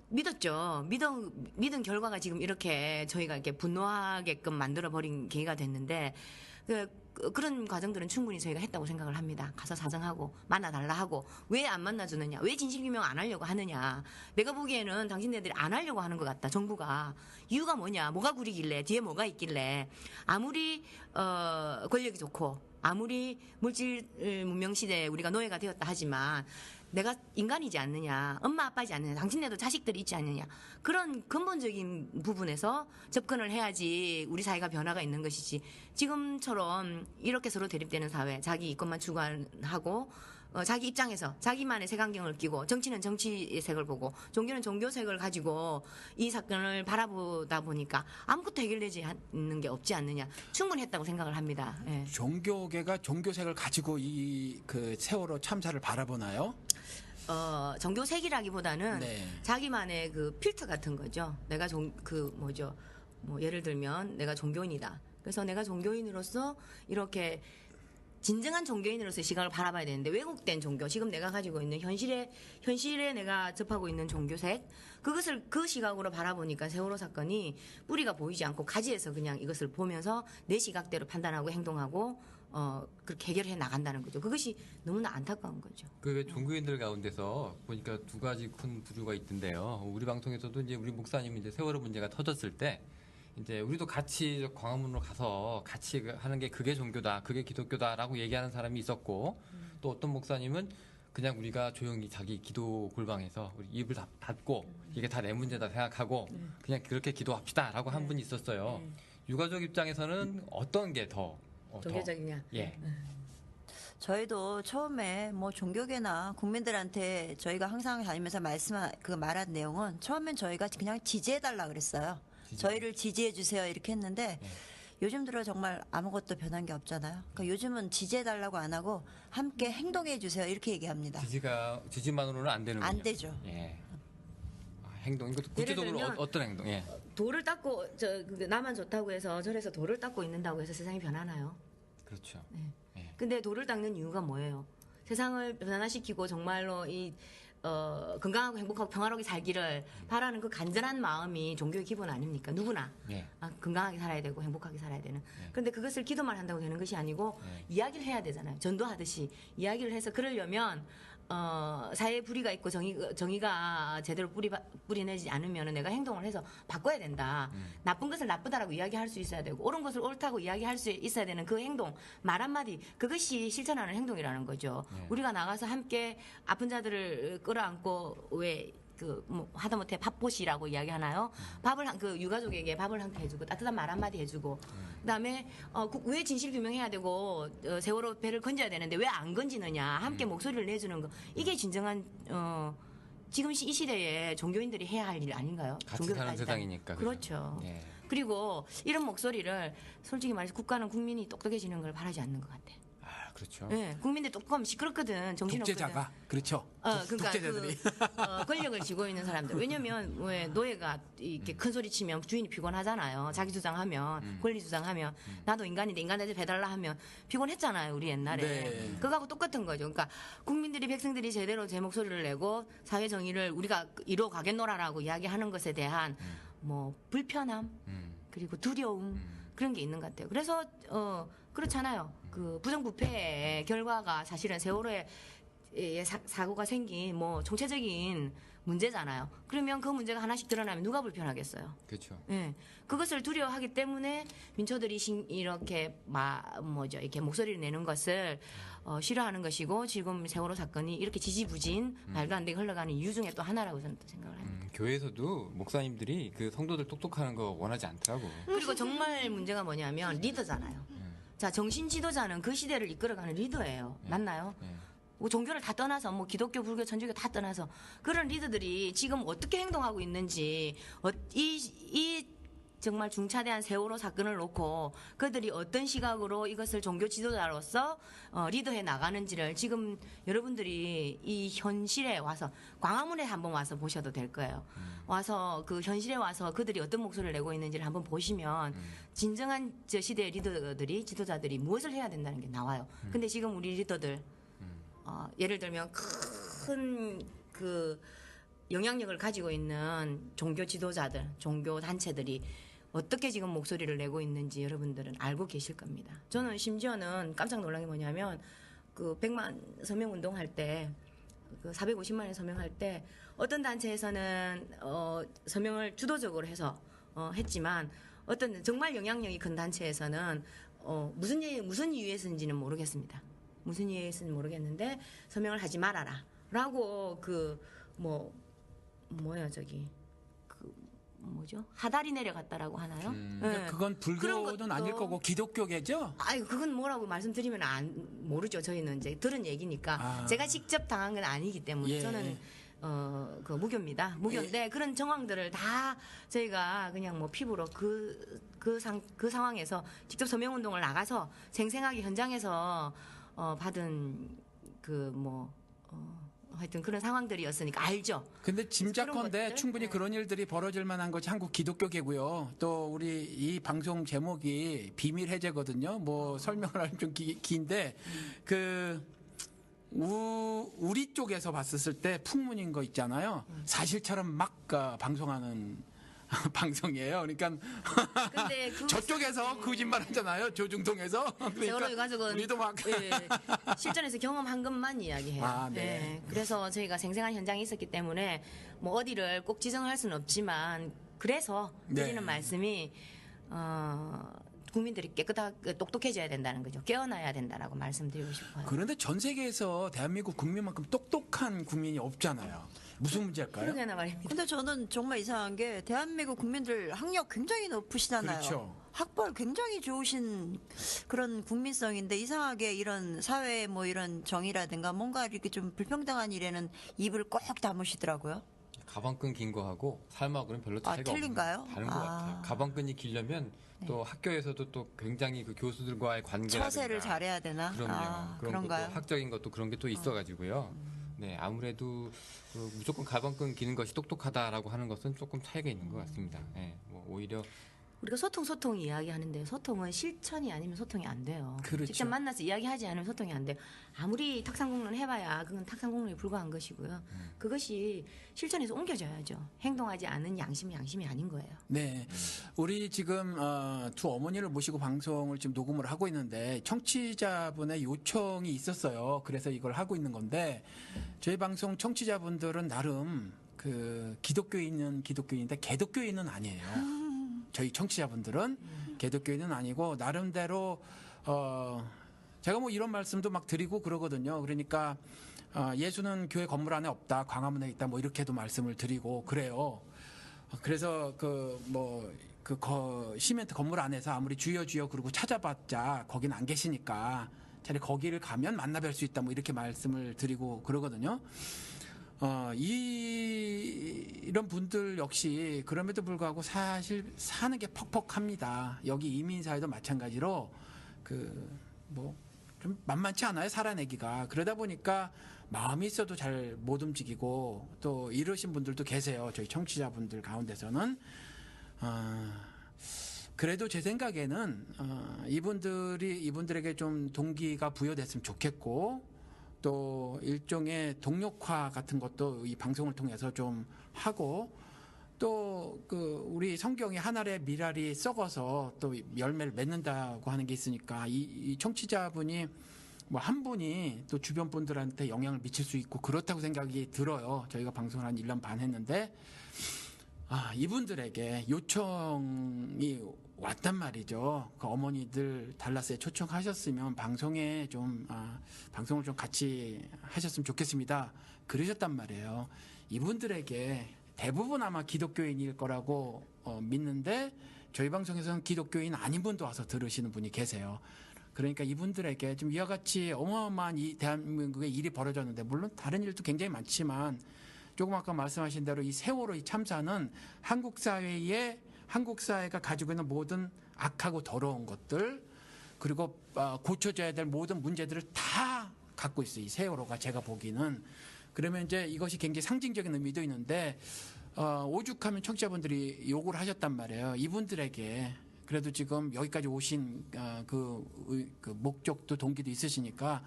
믿었죠. 믿은 결과가 지금 이렇게 저희가 이렇게 분노하게끔 만들어버린 계기가 됐는데 그런 과정들은 충분히 저희가 했다고 생각을 합니다. 가서 사정하고 만나달라 하고 왜 안 만나주느냐, 왜 진실규명 안 하려고 하느냐. 내가 보기에는 당신네들이 안 하려고 하는 것 같다. 정부가 이유가 뭐냐, 뭐가 구리길래, 뒤에 뭐가 있길래. 아무리 권력이 좋고 아무리 물질 문명 시대에 우리가 노예가 되었다 하지만 내가 인간이지 않느냐, 엄마 아빠이지 않느냐, 당신네도 자식들이 있지 않느냐, 그런 근본적인 부분에서 접근을 해야지 우리 사회가 변화가 있는 것이지, 지금처럼 이렇게 서로 대립되는 사회, 자기 이것만 주관하고 자기 입장에서 자기만의 색안경을 끼고, 정치는 정치의 색을 보고 종교는 종교색을 가지고 이 사건을 바라보다 보니까 아무것도 해결되지 않는 게 없지 않느냐, 충분히 했다고 생각을 합니다. 예. 종교계가 종교색을 가지고 이 그 세월호 참사를 바라보나요? 종교색이라기보다는 네. 자기만의 그 필터 같은 거죠. 내가 뭐 예를 들면 내가 종교인이다. 그래서 내가 종교인으로서 이렇게 진정한 종교인으로서의 시각을 바라봐야 되는데, 왜곡된 종교, 지금 내가 가지고 있는 현실에 내가 접하고 있는 종교색, 그것을 그 시각으로 바라보니까 세월호 사건이 뿌리가 보이지 않고 가지에서 그냥 이것을 보면서 내 시각대로 판단하고 행동하고 그렇게 해결해 나간다는 거죠. 그것이 너무나 안타까운 거죠. 그 종교인들 가운데서 보니까 두 가지 큰 부류가 있던데요. 우리 방송에서도 이제 우리 목사님이 이제 세월호 문제가 터졌을 때 이제 우리도 같이 광화문으로 가서 같이 하는 게 그게 종교다, 그게 기독교다라고 얘기하는 사람이 있었고, 또 어떤 목사님은 그냥 우리가 조용히 자기 기도 골방에서 우리 입을 닫고 이게 다 내 문제다 생각하고 그냥 그렇게 기도합시다라고 한 분이 있었어요. 유가족 입장에서는 어떤 게 더 종교적이냐? 예. 저희도 처음에 뭐 종교계나 국민들한테 저희가 항상 다니면서 말한 내용은, 처음엔 저희가 그냥 지지해달라 그랬어요. 저희를 지지해주세요 이렇게 했는데, 요즘 들어 정말 아무것도 변한 게 없잖아요. 그러니까 요즘은 지지해달라고 안 하고 함께 행동해주세요 이렇게 얘기합니다. 지지만으로는 안 되는군요. 안 되죠. 예. 행동, 이것도 구체적으로 예를 들면 어떤 행동? 예. 돌을 닦고 나만 좋다고 해서 절에서 돌을 닦고 있는다고 해서 세상이 변하나요? 그렇죠. 근데 돌을 닦는 이유가 뭐예요? 세상을 변화시키고 정말로 이 건강하고 행복하고 평화롭게 살기를 바라는 그 간절한 마음이 종교의 기본 아닙니까? 누구나 예. 건강하게 살아야 되고 행복하게 살아야 되는. 그런데 그것을 기도만 한다고 되는 것이 아니고 이야기를 해야 되잖아요. 전도하듯이 이야기를 해서, 그러려면 사회에 불의가 있고 정의가 제대로 뿌리내지 않으면 내가 행동을 해서 바꿔야 된다. 나쁜 것을 나쁘다라고 이야기할 수 있어야 되고, 옳은 것을 옳다고 이야기할 수 있어야 되는 그 행동, 말 한마디, 그것이 실천하는 행동이라는 거죠. 우리가 나가서 함께 아픈 자들을 끌어안고, 하다못해 밥보시라고 이야기하나요? 그 유가족에게 밥을 한 끼 해주고 따뜻한 말 한마디 해주고, 그다음에 왜 진실 규명해야 되고 세월호 배를 건져야 되는데 왜 안 건지느냐, 함께 목소리를 내주는 거, 이게 진정한 지금 이 시대에 종교인들이 해야 할 일 아닌가요? 같이 종교를 사는 따지자면. 세상이니까. 그렇죠. 예. 그리고 이런 목소리를 솔직히 말해서 국가는 국민이 똑똑해지는 걸 바라지 않는 것 같아. 아, 그렇죠. 네, 국민들 똑똑하면 시끄럽거든, 정신없거든. 독재자가 그렇죠. 그러니까 독재자들이 권력을 쥐고 있는 사람들. 왜냐면 왜 노예가 이렇게 큰 소리 치면 주인이 피곤하잖아요. 자기 주장하면, 권리 주장하면, 나도 인간인데 인간한테 배달라 하면 피곤했잖아요, 우리 옛날에. 네. 그거하고 똑같은 거죠. 그러니까 국민들이, 백성들이 제대로 제 목소리를 내고 사회 정의를 우리가 이루어 가겠노라라고 이야기하는 것에 대한 뭐 불편함, 그리고 두려움, 그런 게 있는 것 같아요. 그래서 그렇잖아요. 그 부정부패의 결과가 사실은 세월호에 사고가 생긴 뭐 총체적인 문제잖아요. 그러면 그 문제가 하나씩 드러나면 누가 불편하겠어요? 그렇죠. 예. 그것을 두려워하기 때문에 민초들이 이렇게 이렇게 목소리를 내는 것을 싫어하는 것이고, 지금 세월호 사건이 이렇게 지지부진 말도 안 되게 흘러가는 이유 중에 또 하나라고 저는 또 생각을 합니다. 교회에서도 목사님들이 그 성도들 똑똑하는 거 원하지 않더라고. 그리고 정말 문제가 뭐냐면 리더잖아요. 자, 정신 지도자는 그 시대를 이끌어가는 리더예요. 맞나요? 뭐 종교를 다 떠나서, 뭐 기독교, 불교, 천주교 다 떠나서 그런 리더들이 지금 어떻게 행동하고 있는지, 이 정말 중차대한 세월호 사건을 놓고 그들이 어떤 시각으로 이것을 종교 지도자로서 리더해 나가는지를 지금 여러분들이 이 현실에 와서 광화문에 한번 와서 보셔도 될 거예요. 와서 그 현실에 와서 그들이 어떤 목소리를 내고 있는지를 한번 보시면 진정한 저 시대의 리더들이 지도자들이 무엇을 해야 된다는 게 나와요. 근데 지금 우리 리더들 예를 들면 큰 그 영향력을 가지고 있는 종교 지도자들, 종교 단체들이 어떻게 지금 목소리를 내고 있는지 여러분들은 알고 계실 겁니다. 저는 심지어는 깜짝 놀란 게 뭐냐면 그 100만 서명 운동할 때 그 450만에 서명할 때 어떤 단체에서는 서명을 주도적으로 해서 했지만 어떤 정말 영향력이 큰 단체에서는 무슨 이유에서인지는 모르겠습니다. 무슨 이유에서인지 모르겠는데 서명을 하지 말아라라고 뭐죠? 하달이 내려갔다라고 하나요? 네. 그건 그런 불교는 것도- 아닐 거고 기독교계죠? 아유, 그건 뭐라고 말씀드리면 모르죠. 저희는 이제 들은 얘기니까. 제가 직접 당한 건 아니기 때문에 예. 저는 그 무교입니다. 무교인데 그런 정황들을 다 저희가 그냥 뭐 피부로 그 상황에서 직접 서명 운동을 나가서 생생하게 현장에서 받은 하여튼 그런 상황들이었으니까 알죠. 근데 그런 짐작컨대 것들? 충분히 네. 그런 일들이 벌어질 만한 것이 한국 기독교계고요. 또 우리 이 방송 제목이 비밀 해제거든요. 뭐 설명을 하면 좀 긴데 우리 쪽에서 봤었을 때 풍문인 거 있잖아요. 사실처럼 막 방송하는 방송이에요. 그러니까 근데 저쪽에서 거짓말 하잖아요. 조중동에서. 세월호 유가족은 우리도 막 예, 실전에서 경험한 것만 이야기해요. 아, 네. 예, 그래서 저희가 생생한 현장에 있었기 때문에 뭐 어디를 꼭 지정할 수는 없지만 그래서 네. 드리는 말씀이 국민들이 똑똑해져야 된다는 거죠. 깨어나야 된다라고 말씀드리고 싶어요. 그런데 전 세계에서 대한민국 국민만큼 똑똑한 국민이 없잖아요. 무슨 문제일까요? 그러게나 말입니다. 근데 저는 정말 이상한 게 대한민국 국민들 학력 굉장히 높으시잖아요. 그렇죠. 학벌 굉장히 좋으신 그런 국민성인데 이상하게 이런 사회 뭐 이런 정의라든가 뭔가 이렇게 좀 불평등한 일에는 입을 꼭 다무시더라고요. 가방끈 긴 거하고 삶하고는 별로 차이가 틀린가요? 없는 다른 것 같아요. 가방끈이 길려면 또 학교에서도 또 굉장히 그 교수들과의 관계라든가 처세를 잘해야 되나? 그럼요. 그런 그런가요? 것도 학적인 것도 그런 게 또 있어가지고요. 네, 아무래도 무조건 가방끈 기는 것이 똑똑하다라고 하는 것은 조금 차이가 있는 것 같습니다. 네, 뭐 오히려 우리가 소통 이야기하는데 소통은 실천이 아니면 소통이 안 돼요. 그렇죠. 직접 만나서 이야기하지 않으면 소통이 안 돼요. 아무리 탁상공론 해봐야 그건 탁상공론에 불과한 것이고요. 그것이 실천에서 옮겨져야죠. 행동하지 않은 양심이 아닌 거예요. 네. 우리 지금 두 어머니를 모시고 방송을 지금 녹음을 하고 있는데 청취자분의 요청이 있었어요. 그래서 이걸 하고 있는 건데 저희 방송 청취자분들은 나름 그 기독교인인데 개독교인은 아니에요. 저희 청취자분들은 개독교인은 아니고 나름대로 제가 뭐 이런 말씀도 막 드리고 그러거든요. 그러니까 예수는 교회 건물 안에 없다, 광화문에 있다, 뭐 이렇게도 말씀을 드리고 그래요. 그래서 시멘트 건물 안에서 아무리 주여 그러고 찾아봤자 거긴 안 계시니까 차라리 거기를 가면 만나 뵐 수 있다, 뭐 이렇게 말씀을 드리고 그러거든요. 이런 분들 역시 그럼에도 불구하고 사실 사는 게 퍽퍽합니다. 여기 이민 사회도 마찬가지로 좀 만만치 않아요, 살아내기가. 그러다 보니까 마음이 있어도 잘 못 움직이고 또 이러신 분들도 계세요. 저희 청취자분들 가운데서는. 그래도 제 생각에는 이분들에게 좀 동기가 부여됐으면 좋겠고 또 일종의 동력화 같은 것도 이 방송을 통해서 좀 하고 또 우리 성경에 한 알의 밀알이 썩어서 또 열매를 맺는다고 하는 게 있으니까 이 청취자분이 뭐 한 분이 또 주변 분들한테 영향을 미칠 수 있고 그렇다고 생각이 들어요. 저희가 방송을 한 1년 반 했는데 이분들에게 요청이 왔단 말이죠. 그 어머니들 달라스에 초청하셨으면 방송을 좀 같이 하셨으면 좋겠습니다. 그러셨단 말이에요. 이분들에게 대부분 아마 기독교인일 거라고 믿는데 저희 방송에서는 기독교인 아닌 분도 와서 들으시는 분이 계세요. 그러니까 이분들에게 좀 이와 같이 어마어마한 이 대한민국에 일이 벌어졌는데 물론 다른 일도 굉장히 많지만 조금 아까 말씀하신 대로 이 세월호 이 참사는 한국 사회에 한국 사회가 가지고 있는 모든 악하고 더러운 것들 그리고 고쳐져야 될 모든 문제들을 다 갖고 있어요. 이 세월호가 제가 보기는. 그러면 이제 이것이 굉장히 상징적인 의미도 있는데 오죽하면 청취자분들이 욕을 하셨단 말이에요. 이분들에게 그래도 지금 여기까지 오신 그 목적도 동기도 있으시니까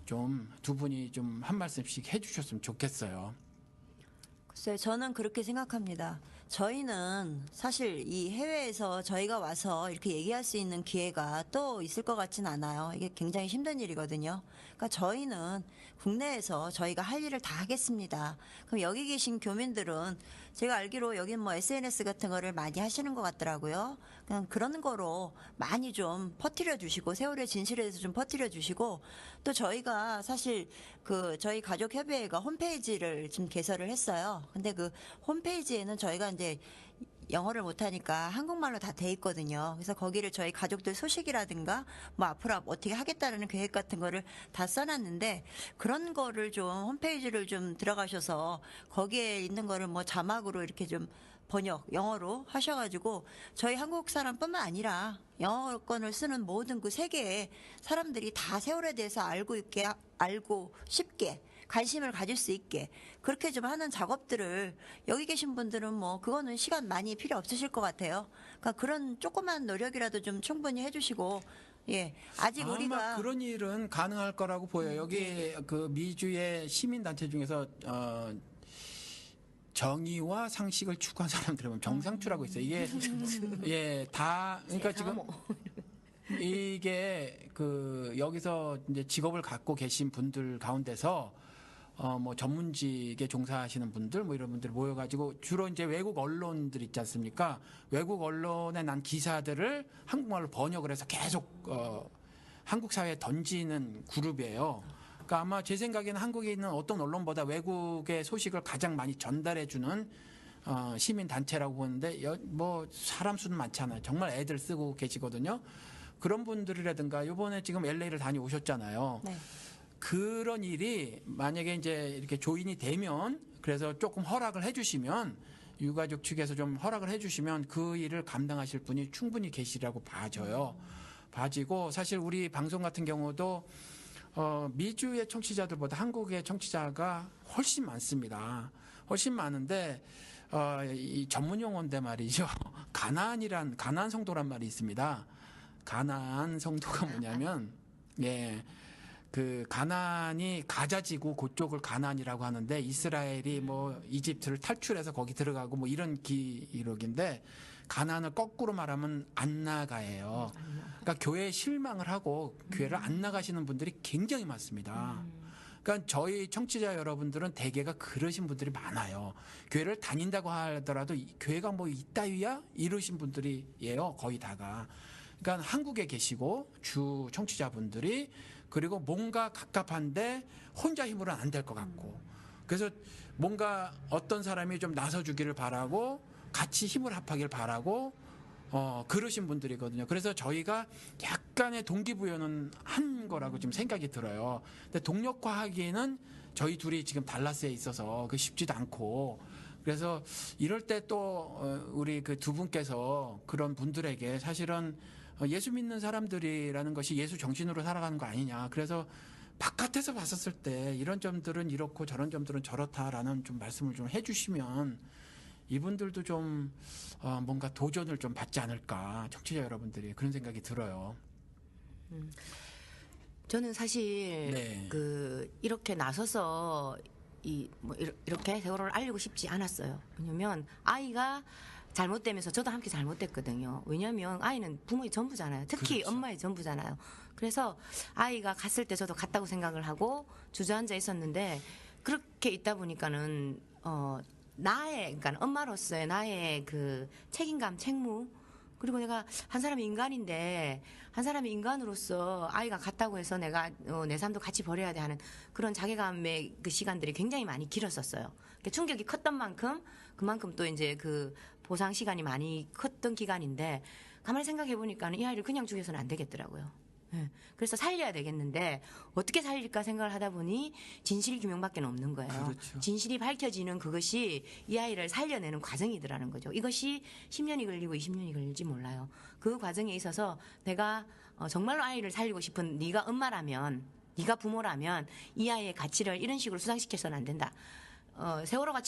좀 두 분이 좀 한 말씀씩 해주셨으면 좋겠어요. 글쎄요, 저는 그렇게 생각합니다. 저희는 사실 이 해외에서 저희가 와서 이렇게 얘기할 수 있는 기회가 또 있을 것 같진 않아요. 이게 굉장히 힘든 일이거든요. 그러니까 저희는 국내에서 저희가 할 일을 다 하겠습니다. 그럼 여기 계신 교민들은 제가 알기로 여긴 뭐 SNS 같은 거를 많이 하시는 것 같더라고요. 그냥 그런 거로 많이 좀 퍼뜨려 주시고 세월의 진실에 대해서 좀 퍼뜨려 주시고 또 저희가 사실 그 저희 가족협의회가 홈페이지를 지금 개설을 했어요. 근데 그 홈페이지에는 저희가 이제 영어를 못하니까 한국말로 다 돼 있거든요. 그래서 거기를 저희 가족들 소식이라든가 뭐 앞으로 어떻게 하겠다라는 계획 같은 거를 다 써놨는데 그런 거를 좀 홈페이지를 좀 들어가셔서 거기에 있는 거를 뭐 자막으로 이렇게 좀 번역 영어로 하셔가지고 저희 한국 사람뿐만 아니라 영어권을 쓰는 모든 그 세계의 사람들이 다 세월에 대해서 알고 쉽게 관심을 가질 수 있게 그렇게 좀 하는 작업들을 여기 계신 분들은 뭐 그거는 시간 많이 필요 없으실 것 같아요. 그러니까 그런 조그만 노력이라도 좀 충분히 해주시고 예 아직 아마 우리가 그런 일은 가능할 거라고 보여요. 여기 그 미주의 시민단체 중에서 정의와 상식을 추구한 사람들은 정상추라고 있어요. 이게 다 그러니까 지금 이게 그 여기서 이제 직업을 갖고 계신 분들 가운데서 뭐 전문직에 종사하시는 분들 뭐 이런 분들 모여가지고 주로 이제 외국 언론들 있지 않습니까? 외국 언론에 난 기사들을 한국말로 번역을 해서 계속 한국 사회에 던지는 그룹이에요. 그러니까 아마 제 생각에는 한국에 있는 어떤 언론보다 외국의 소식을 가장 많이 전달해주는 시민 단체라고 보는데 뭐 사람 수는 많잖아요. 정말 애들 쓰고 계시거든요. 그런 분들이라든가 이번에 지금 LA를 다녀오셨잖아요. 네. 그런 일이 만약에 이제 이렇게 조인이 되면 그래서 조금 허락을 해주시면 유가족 측에서 좀 허락을 해주시면 그 일을 감당하실 분이 충분히 계시라고 봐지고 사실 우리 방송 같은 경우도 미주의 청취자들보다 한국의 청취자가 훨씬 많습니다. 훨씬 많은데 이 전문 용어인데 말이죠. 가나안 성도란 말이 있습니다. 가나안 성도가 뭐냐면 그 가나안이 가자지구 그쪽을 가나안이라고 하는데 이스라엘이 뭐 이집트를 탈출해서 거기 들어가고 뭐 이런 기록인데 가나안을 거꾸로 말하면 안 나가예요. 그러니까 교회에 실망을 하고 교회를 안 나가시는 분들이 굉장히 많습니다. 그러니까 저희 청취자 여러분들은 대개가 그러신 분들이 많아요. 교회를 다닌다고 하더라도 교회가 뭐 이따위야 이러신 분들이에요. 거의 다가. 그러니까 한국에 계시고 주 청취자분들이 그리고 뭔가 갑갑한데 혼자 힘으로는 안 될 것 같고 그래서 뭔가 어떤 사람이 좀 나서주기를 바라고 같이 힘을 합하길 바라고 그러신 분들이거든요. 그래서 저희가 약간의 동기부여는 한 거라고 지금 생각이 들어요. 근데 동력화하기에는 저희 둘이 지금 달라스에 있어서 그 쉽지도 않고 그래서 이럴 때 또 우리 그 두 분께서 그런 분들에게 사실은 예수 믿는 사람들이라는 것이 예수 정신으로 살아가는 거 아니냐. 그래서 바깥에서 봤었을 때 이런 점들은 이렇고 저런 점들은 저렇다라는 좀 말씀을 좀 해주시면 이분들도 좀 뭔가 도전을 좀 받지 않을까. 청취자 여러분들이 그런 생각이 들어요. 저는 사실 네. 이렇게 나서서 이렇게 세월호를 알리고 싶지 않았어요. 왜냐면 아이가 잘못되면서 저도 함께 잘못됐거든요. 왜냐면 아이는 부모의 전부잖아요. 특히 그렇죠. 엄마의 전부잖아요. 그래서 아이가 갔을 때 저도 갔다고 생각을 하고 주저앉아 있었는데 그렇게 있다 보니까는 그러니까 엄마로서의 나의 그 책임감, 책무 그리고 내가 한 사람이 인간인데 한 사람이 인간으로서 아이가 갔다고 해서 내가 내 삶도 같이 버려야 돼 하는 그런 자괴감의 그 시간들이 굉장히 많이 길었었어요. 그러니까 충격이 컸던 만큼 그만큼 또 이제 그 보상 시간이 많이 컸던 기간인데 가만히 생각해 보니까는 이 아이를 그냥 죽여서는 안 되겠더라고요. 예. 그래서 살려야 되겠는데 어떻게 살릴까 생각을 하다 보니 진실 규명밖에 없는 거예요. 그렇죠. 진실이 밝혀지는 그것이 이 아이를 살려내는 과정이더라는 거죠. 이것이 10년이 걸리고 20년이 걸릴지 몰라요. 그 과정에 있어서 내가 정말로 아이를 살리고 싶은 네가 엄마라면, 네가 부모라면 이 아이의 가치를 이런 식으로 수상시켜서는 안 된다. 세월호의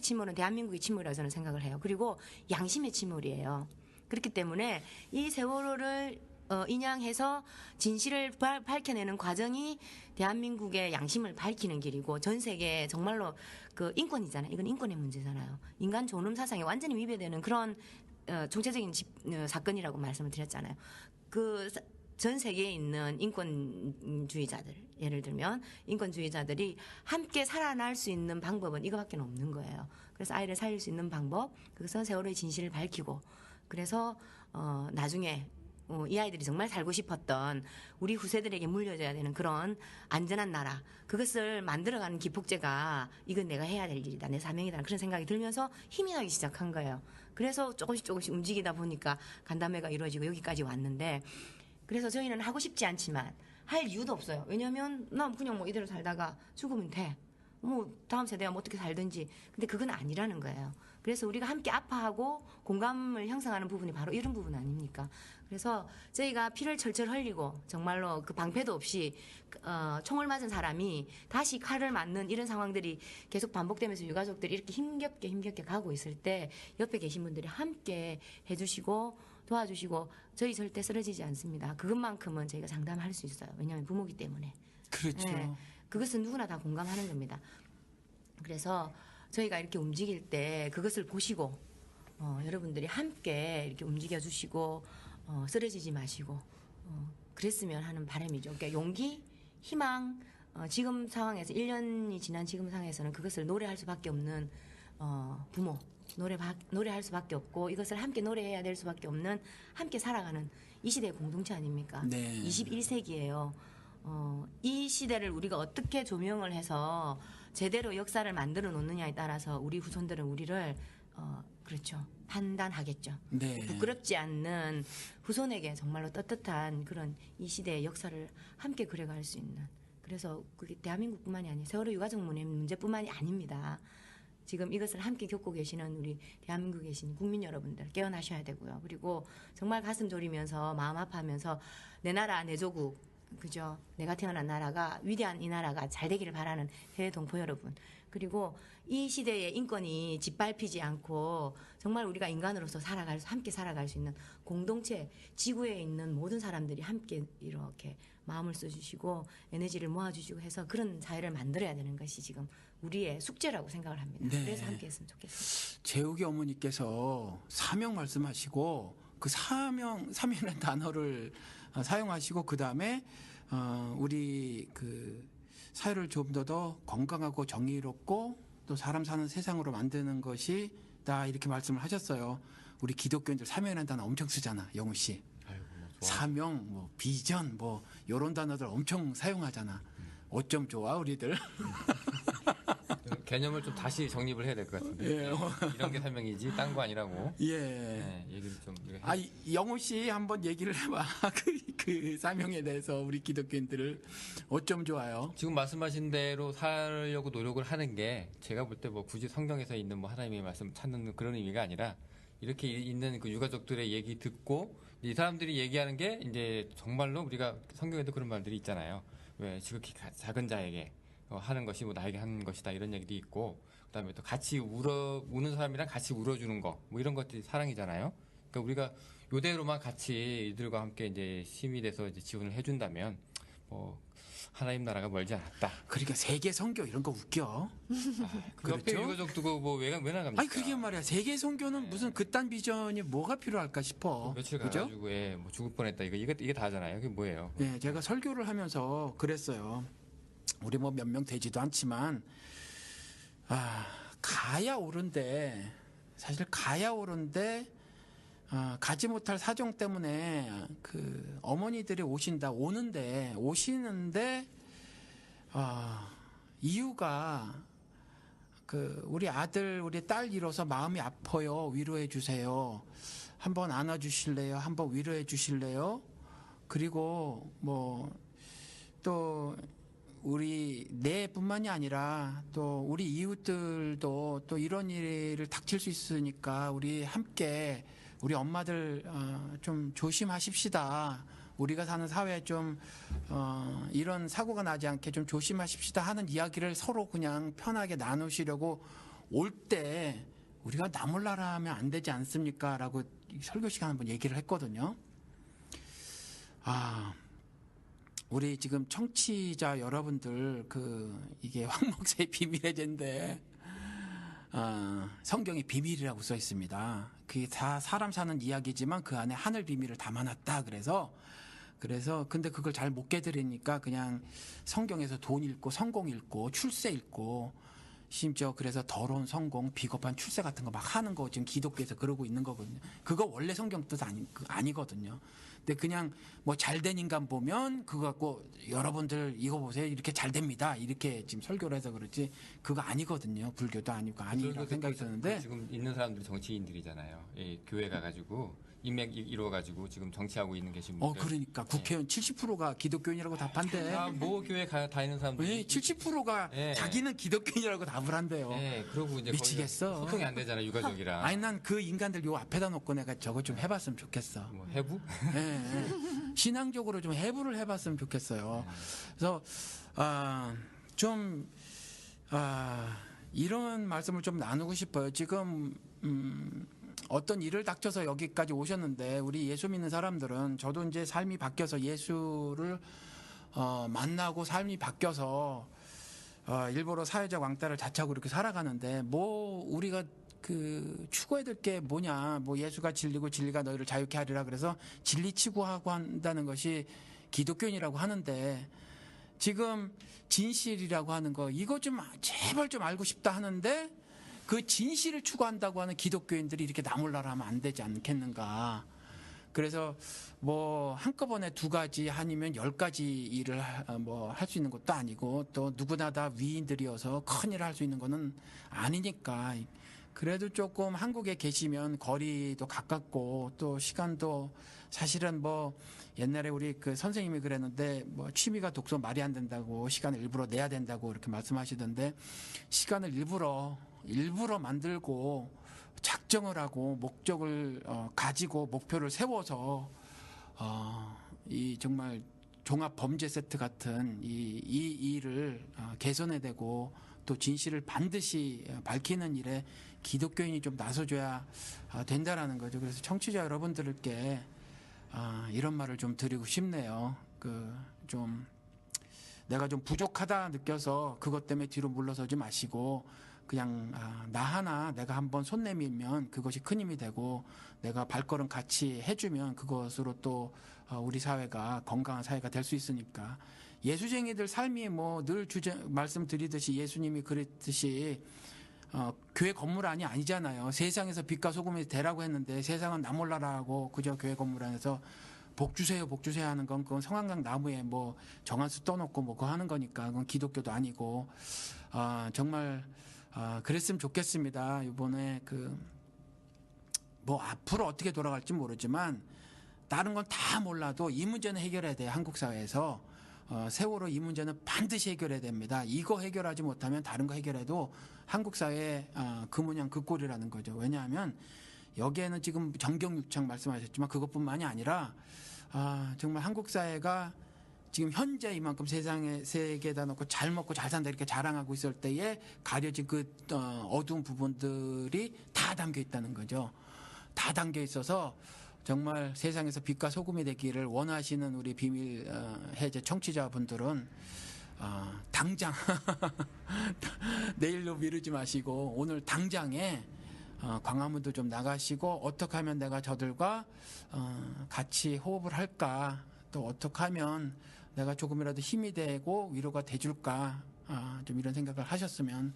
침몰은 대한민국의 침몰이라고 저는 생각을 해요. 그리고 양심의 침몰이에요. 그렇기 때문에 이 세월호를 인양해서 진실을 밝혀내는 과정이 대한민국의 양심을 밝히는 길이고 전 세계 정말로 그 인권이잖아요. 이건 인권의 문제잖아요. 인간 존엄 사상에 완전히 위배되는 그런 총체적인 사건이라고 말씀을 드렸잖아요. 전 세계에 있는 인권주의자들, 예를 들면 인권주의자들이 함께 살아날 수 있는 방법은 이거밖에 없는 거예요. 그래서 아이를 살릴 수 있는 방법, 그것은 세월호의 진실을 밝히고, 그래서 나중에 이 아이들이 정말 살고 싶었던 우리 후세들에게 물려줘야 되는 그런 안전한 나라, 그것을 만들어가는 기폭제가 이건 내가 해야 될 일이다, 내 사명이다, 그런 생각이 들면서 힘이 나기 시작한 거예요. 그래서 조금씩 움직이다 보니까 간담회가 이루어지고 여기까지 왔는데, 그래서 저희는 하고 싶지 않지만 할 이유도 없어요. 왜냐하면 난 그냥 뭐 이대로 살다가 죽으면 돼. 뭐 다음 세대가 뭐 어떻게 살든지. 근데 그건 아니라는 거예요. 그래서 우리가 함께 아파하고 공감을 형성하는 부분이 바로 이런 부분 아닙니까? 그래서 저희가 피를 철철 흘리고 정말로 그 방패도 없이 총을 맞은 사람이 다시 칼을 맞는 이런 상황들이 계속 반복되면서 유가족들이 이렇게 힘겹게 가고 있을 때 옆에 계신 분들이 함께 해주시고 도와주시고 저희 절대 쓰러지지 않습니다. 그것만큼은 저희가 장담할 수 있어요. 왜냐하면 부모기 때문에. 그렇죠. 네, 그것은 누구나 다 공감하는 겁니다. 그래서 저희가 이렇게 움직일 때 그것을 보시고 여러분들이 함께 이렇게 움직여 주시고 쓰러지지 마시고 그랬으면 하는 바람이죠. 그러니까 용기, 희망, 지금 상황에서 1년이 지난 지금 상황에서는 그것을 노래할 수밖에 없는 부모, 노래할 수밖에 없고 이것을 함께 노래해야 될 수밖에 없는 함께 살아가는 이 시대의 공동체 아닙니까? 네. 21세기예요. 이 시대를 우리가 어떻게 조명을 해서 제대로 역사를 만들어 놓느냐에 따라서 우리 후손들은 우리를 그렇죠, 판단하겠죠. 네. 부끄럽지 않는 후손에게 정말로 떳떳한 그런 이 시대의 역사를 함께 그려갈 수 있는, 그래서 그게 대한민국뿐만이 아니에요. 세월호 유가족 문제뿐만이 아닙니다. 지금 이것을 함께 겪고 계시는 우리 대한민국에 계신 국민 여러분들 깨어나셔야 되고요. 그리고 정말 가슴 졸이면서 마음 아파하면서 내 나라 내 조국, 그죠? 내가 태어난 나라가 위대한 이 나라가 잘 되기를 바라는 해외 동포 여러분, 그리고 이 시대의 인권이 짓밟히지 않고 정말 우리가 인간으로서 함께 살아갈 수 있는 공동체, 지구에 있는 모든 사람들이 함께 이렇게 마음을 써주시고 에너지를 모아주시고 해서 그런 사회를 만들어야 되는 것이 지금 우리의 숙제라고 생각을 합니다. 네. 그래서 함께 했으면 좋겠습니다. 재욱이 어머니께서 사명 말씀하시고 그 사명이라는 단어를 사용하시고 그 다음에 우리 그 사회를 좀 더 건강하고 정의롭고 또 사람 사는 세상으로 만드는 것이다 이렇게 말씀을 하셨어요. 우리 기독교인들 사명이라는 단어 엄청 쓰잖아, 영우 씨. 아이고, 좋아. 사명, 뭐 비전, 뭐 이런 단어들 엄청 사용하잖아. 어쩜 좋아 우리들. 개념을 좀 다시 정립을 해야 될 것 같은데. 예. 이런 게 설명이지 딴 거 아니라고. 예. 네, 얘기를 좀. 영호 씨 한번 얘기를 해봐. 그 사명에 대해서 우리 기독교인들을 어쩜 좋아요. 지금 말씀하신 대로 살려고 노력을 하는 게 제가 볼 때 뭐 굳이 성경에서 있는 뭐 하나님의 말씀 찾는 그런 의미가 아니라 이렇게 있는 그 유가족들의 얘기 듣고 이 사람들이 얘기하는 게 이제 정말로 우리가 성경에도 그런 말들이 있잖아요. 왜 지극히 작은 자에게 하는 것이 뭐 나에게 하는 것이다 이런 얘기도 있고, 그다음에 또 같이 우는 사람이랑 같이 울어주는 거 뭐 이런 것들이 사랑이잖아요. 그러니까 우리가 요대로만 같이 이들과 함께 이제 힘이 돼서 이제 지원을 해준다면 뭐 하나님 나라가 멀지 않았다. 그러니까 세계 선교 이런 거 웃겨. 그 옆에 그렇죠? 유가족 두고 뭐 왜 나갑니까? 아니 그게 말이야. 세계 선교는 무슨 그딴 비전이 뭐가 필요할까 싶어. 며칠 그죠? 가가지고 뭐 죽을 뻔했다 이게 다잖아요. 이게 뭐예요? 네, 제가 설교를 하면서 그랬어요. 우리 뭐 몇 명 되지도 않지만 가야 옳은데 사실 가야 옳은데 가지 못할 사정 때문에 그 어머니들이 오시는데 이유가 그 우리 아들 우리 딸 잃어서 마음이 아파요. 위로해 주세요. 한번 안아 주실래요? 한번 위로해 주실래요? 그리고 뭐 또 우리 내뿐만이 아니라 또 우리 이웃들도 또 이런 일을 닥칠 수 있으니까 우리 함께 우리 엄마들 좀 조심하십시다. 우리가 사는 사회에 좀 이런 사고가 나지 않게 좀 조심하십시다 하는 이야기를 서로 그냥 편하게 나누시려고 올 때 우리가 나 몰라라 하면 안 되지 않습니까? 라고 설교 시간 한번 얘기를 했거든요. 우리 지금 청취자 여러분들 이게 황 목사의 비밀의 제인데 성경에 비밀이라고 써 있습니다. 그게 다 사람 사는 이야기지만 그 안에 하늘 비밀을 담아놨다. 그래서 근데 그걸 잘 못 깨달으니까 그냥 성경에서 돈 읽고 성공 읽고 출세 읽고 심지어 그래서 더러운 성공, 비겁한 출세 같은 거 막 하는 거 지금 기독교에서 그러고 있는 거거든요. 그거 원래 성경 뜻 아니거든요. 근데 그냥 뭐 잘된 인간 보면 그거 갖고 여러분들 이거 보세요. 이렇게 잘 됩니다. 이렇게 지금 설교를 해서 그렇지 그거 아니거든요. 불교도 아니고 아니라고 생각이 드는데 지금 있는 사람들이 정치인들이잖아요. 예, 교회 가가지고 인맥 이루어가지고 지금 정치하고 있는 계신 분들. 그러니까 국회의원 70%가 기독교인이라고 답한대. 모 교회 다니는 사람들. 왜 70%가 예. 자기는 기독교인이라고 답을 한대요. 예, 그러고 이제 미치겠어. 소통이 안 되잖아 유가족이랑. 아니 난 그 인간들 요 앞에다 놓고 내가 저거 좀 해봤으면 좋겠어. 뭐 해부? 예. 신앙적으로 좀 해부를 해봤으면 좋겠어요. 그래서 이런 말씀을 좀 나누고 싶어요. 지금 어떤 일을 닥쳐서 여기까지 오셨는데 우리 예수 믿는 사람들은 저도 이제 삶이 바뀌어서 예수를 만나고 삶이 바뀌어서 일부러 사회적 왕따를 자처하고 이렇게 살아가는데 뭐 우리가 추구해야 될 게 뭐냐 뭐 예수가 진리고 진리가 너희를 자유케 하리라 그래서 진리 추구하고 한다는 것이 기독교인이라고 하는데 지금 진실이라고 하는 거 이거 좀 제발 좀 알고 싶다 하는데 그 진실을 추구한다고 하는 기독교인들이 이렇게 나몰라라 하면 안 되지 않겠는가. 그래서 뭐 한꺼번에 2가지 아니면 10가지 일을 뭐 할 수 있는 것도 아니고 또 누구나 다 위인들이어서 큰 일을 할 수 있는 거는 아니니까 그래도 조금 한국에 계시면 거리도 가깝고 또 시간도 사실은 뭐 옛날에 우리 그 선생님이 그랬는데 뭐 취미가 독서 말이 안 된다고 시간을 일부러 내야 된다고 이렇게 말씀하시던데 시간을 일부러 만들고 작정을 하고 목적을 가지고 목표를 세워서 이 정말 종합 범죄 세트 같은 이 일을 개선해내고 또 진실을 반드시 밝히는 일에 기독교인이 좀 나서줘야 된다라는 거죠. 그래서 청취자 여러분들께 이런 말을 좀 드리고 싶네요. 내가 좀 부족하다 느껴서 그것 때문에 뒤로 물러서지 마시고 그냥 나 하나 내가 한번 손 내밀면 그것이 큰 힘이 되고 내가 발걸음 같이 해주면 그것으로 또 우리 사회가 건강한 사회가 될 수 있으니까 예수쟁이들 삶이 뭐 늘 말씀드리듯이 예수님이 그랬듯이 교회 건물 안이 아니잖아요. 세상에서 빛과 소금이 되라고 했는데 세상은 나 몰라라 하고 그저 교회 건물 안에서 복 주세요 하는 건 그건 성황강 나무에 뭐 정한수 떠놓고 뭐 그거 하는 거니까 그건 기독교도 아니고 정말 그랬으면 좋겠습니다. 이번에 뭐 앞으로 어떻게 돌아갈지 모르지만 다른 건 다 몰라도 이 문제는 해결해야 돼요. 한국 사회에서 세월호 이 문제는 반드시 해결해야 됩니다. 이거 해결하지 못하면 다른 거 해결해도 한국 사회 그 모양 그 꼴이라는 거죠. 왜냐하면 여기에는 지금 정경유착 말씀하셨지만 그것뿐만이 아니라 정말 한국 사회가 지금 현재 이만큼 세계에다 놓고 잘 먹고 잘 산다 이렇게 자랑하고 있을 때에 가려진 그 어두운 부분들이 다 담겨 있다는 거죠. 다 담겨 있어서 정말 세상에서 빛과 소금이 되기를 원하시는 우리 비밀 해제 청취자분들은 당장 내일로 미루지 마시고 오늘 당장에 광화문도 좀 나가시고 어떻게 하면 내가 저들과 같이 호흡을 할까 또 어떻게 하면 내가 조금이라도 힘이 되고 위로가 돼줄까 좀 이런 생각을 하셨으면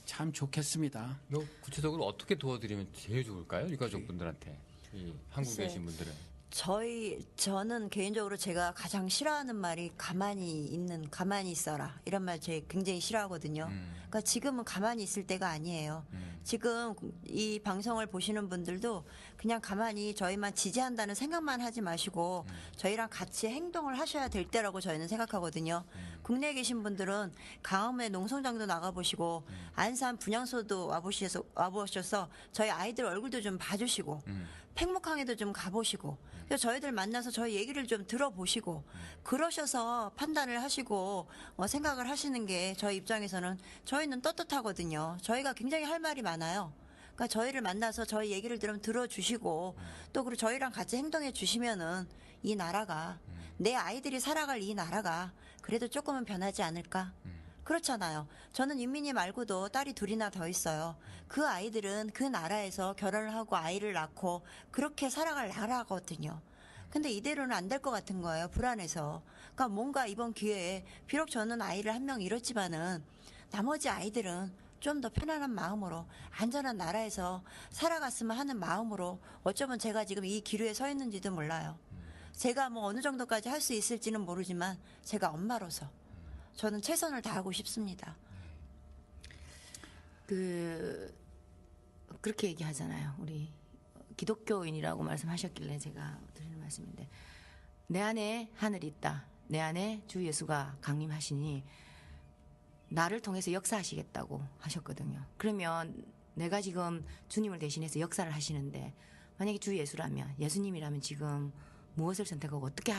참 좋겠습니다. 구체적으로 어떻게 도와드리면 제일 좋을까요? 유가족분들한테 이 한국에 글쎄. 계신 분들은. 저는 개인적으로 제가 가장 싫어하는 말이 가만히 있어라. 이런 말 제가 굉장히 싫어하거든요. 그러니까 지금은 가만히 있을 때가 아니에요. 지금 이 방송을 보시는 분들도 그냥 가만히 저희만 지지한다는 생각만 하지 마시고 저희랑 같이 행동을 하셔야 될 때라고 저희는 생각하거든요. 국내에 계신 분들은 강화문에 농성장도 나가보시고 안산 분향소도 와보셔서 저희 아이들 얼굴도 좀 봐주시고 팽목항에도 좀 가보시고 그래서 저희들 만나서 저희 얘기를 좀 들어보시고 그러셔서 판단을 하시고 생각을 하시는 게 저희 입장에서는 저희는 떳떳하거든요. 저희가 굉장히 할 말이 많아요. 그러니까 저희를 만나서 저희 얘기를 들어주시고 또 그리고 저희랑 같이 행동해 주시면은 이 나라가 내 아이들이 살아갈 이 나라가 그래도 조금은 변하지 않을까? 그렇잖아요. 저는 윤민이 말고도 딸이 둘이나 더 있어요. 그 아이들은 그 나라에서 결혼을 하고 아이를 낳고 그렇게 살아갈 나라거든요. 근데 이대로는 안 될 것 같은 거예요. 불안해서. 그러니까 뭔가 이번 기회에 비록 저는 아이를 한 명 잃었지만은 나머지 아이들은 좀 더 편안한 마음으로 안전한 나라에서 살아갔으면 하는 마음으로 어쩌면 제가 지금 이 기류에 서 있는지도 몰라요. 제가 뭐 어느 정도까지 할 수 있을지는 모르지만 제가 엄마로서 저는 최선을 다하고 싶습니다. 그렇게 얘기하잖아요. 우리 기독교인이라고 말씀하셨길래 제가 드리는 말씀인데 내 안에 하늘이 있다. 내 안에 주 예수가 강림하시니 나를 통해서 역사하시겠다고 하셨거든요. 그러면 내가 지금 주님을 대신해서 역사를 하시는데 만약에 주 예수님이라면 지금 무엇을 선택하고 어떻게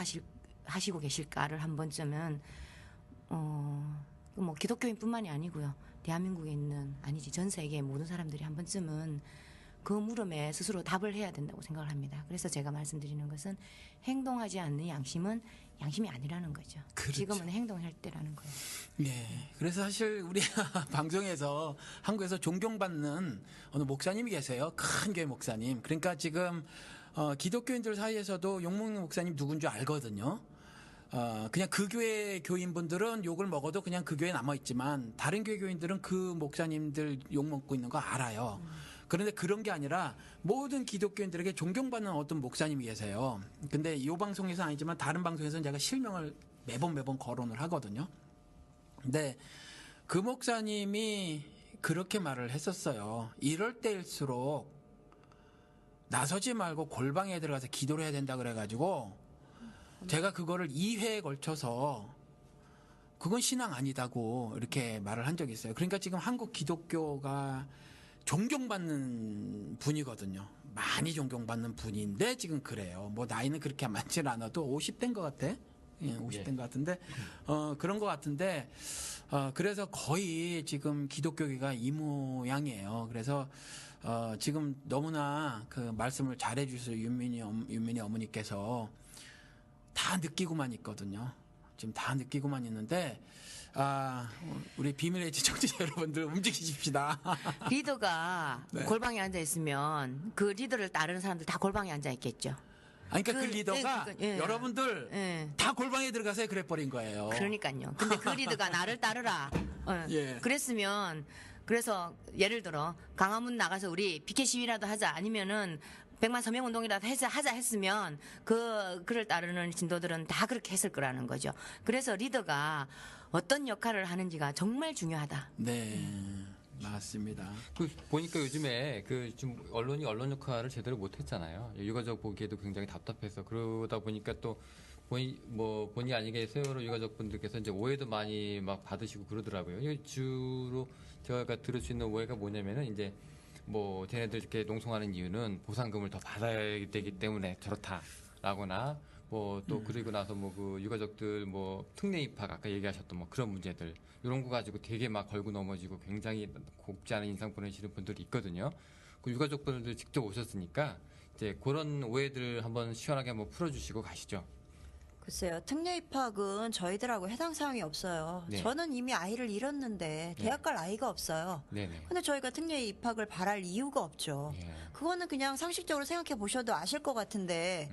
하시고 계실까를 한 번쯤은 뭐 기독교인뿐만이 아니고요. 대한민국에 있는 전 세계의 모든 사람들이 한 번쯤은 그 물음에 스스로 답을 해야 된다고 생각을 합니다. 그래서 제가 말씀드리는 것은 행동하지 않는 양심은 양심이 아니라는 거죠. 그렇죠. 지금은 행동할 때라는 거예요. 네. 그래서 사실 우리 방송에서 한국에서 존경받는 어느 목사님이 계세요. 큰 교회 목사님. 그러니까 지금 기독교인들 사이에서도 용문 목사님 누군지 알거든요. 그냥 그 교회 교인분들은 욕을 먹어도 그냥 그 교회에 남아있지만 다른 교회 교인들은 그 목사님들 욕 먹고 있는 거 알아요. 그런데 그런 게 아니라 모든 기독교인들에게 존경받는 어떤 목사님이 계세요. 근데 이 방송에서 아니지만 다른 방송에서는 제가 실명을 매번 거론을 하거든요. 근데 그 목사님이 그렇게 말을 했었어요. 이럴 때일수록 나서지 말고 골방에 들어가서 기도를 해야 된다 그래가지고 제가 그거를 2회에 걸쳐서 그건 신앙 아니다고 이렇게 말을 한 적이 있어요. 그러니까 지금 한국 기독교가 존경받는 분이거든요. 많이 존경받는 분인데 지금 그래요. 뭐 나이는 그렇게 많지는 않아도 50대인 것 같아. 예, 50대인 것 같은데 그런 것 같은데 그래서 거의 지금 기독교계가 이 모양이에요. 그래서 지금 너무나 그 말씀을 잘해 주셔서 윤민이 어머니께서 다 느끼고만 있거든요. 지금 다 느끼고만 있는데 우리 비밀의 지청자 여러분들 움직이십시다. 리더가 네. 골방에 앉아 있으면 그 리더를 따르는 사람들 다 골방에 앉아 있겠죠. 아니, 그러니까 그 리더가 예. 여러분들 예. 다 골방에 들어가서 그래 버린 거예요. 그러니까요. 근데 그 리더가 나를 따르라. 예. 그랬으면 그래서 예를 들어 강화문 나가서 우리 피켓 시위라도 하자 아니면은 100만 서명 운동이라도 하자 했으면 그를 따르는 진도들은 다 그렇게 했을 거라는 거죠. 그래서 리더가 어떤 역할을 하는지가 정말 중요하다. 네, 맞습니다. 보니까 요즘에 좀 언론이 언론 역할을 제대로 못했잖아요. 유가족 보기에도 굉장히 답답해서 그러다 보니까 또 본의 아니게 세월호 유가족 분들께서 이제 오해도 많이 막 받으시고 그러더라고요. 이게 주로 제가 들을 수 있는 오해가 뭐냐면은 이제 뭐 쟤네들 이렇게 농성하는 이유는 보상금을 더 받아야 되기 때문에 저렇다라거나 뭐 또 그리고 나서 뭐 그 유가족들 뭐 특례 입학 아까 얘기하셨던 뭐 그런 문제들 이런 거 가지고 되게 막 걸고 넘어지고 굉장히 곱지 않은 인상 보내시는 분들이 있거든요. 그 유가족분들 직접 오셨으니까 이제 그런 오해들 한번 시원하게 한번 풀어주시고 가시죠. 글쎄요. 특례 입학은 저희들하고 해당 사항이 없어요. 네. 저는 이미 아이를 잃었는데 대학 갈 아이가 없어요. 네네. 근데 저희가 특례 입학을 바랄 이유가 없죠. 예. 그거는 그냥 상식적으로 생각해 보셔도 아실 것 같은데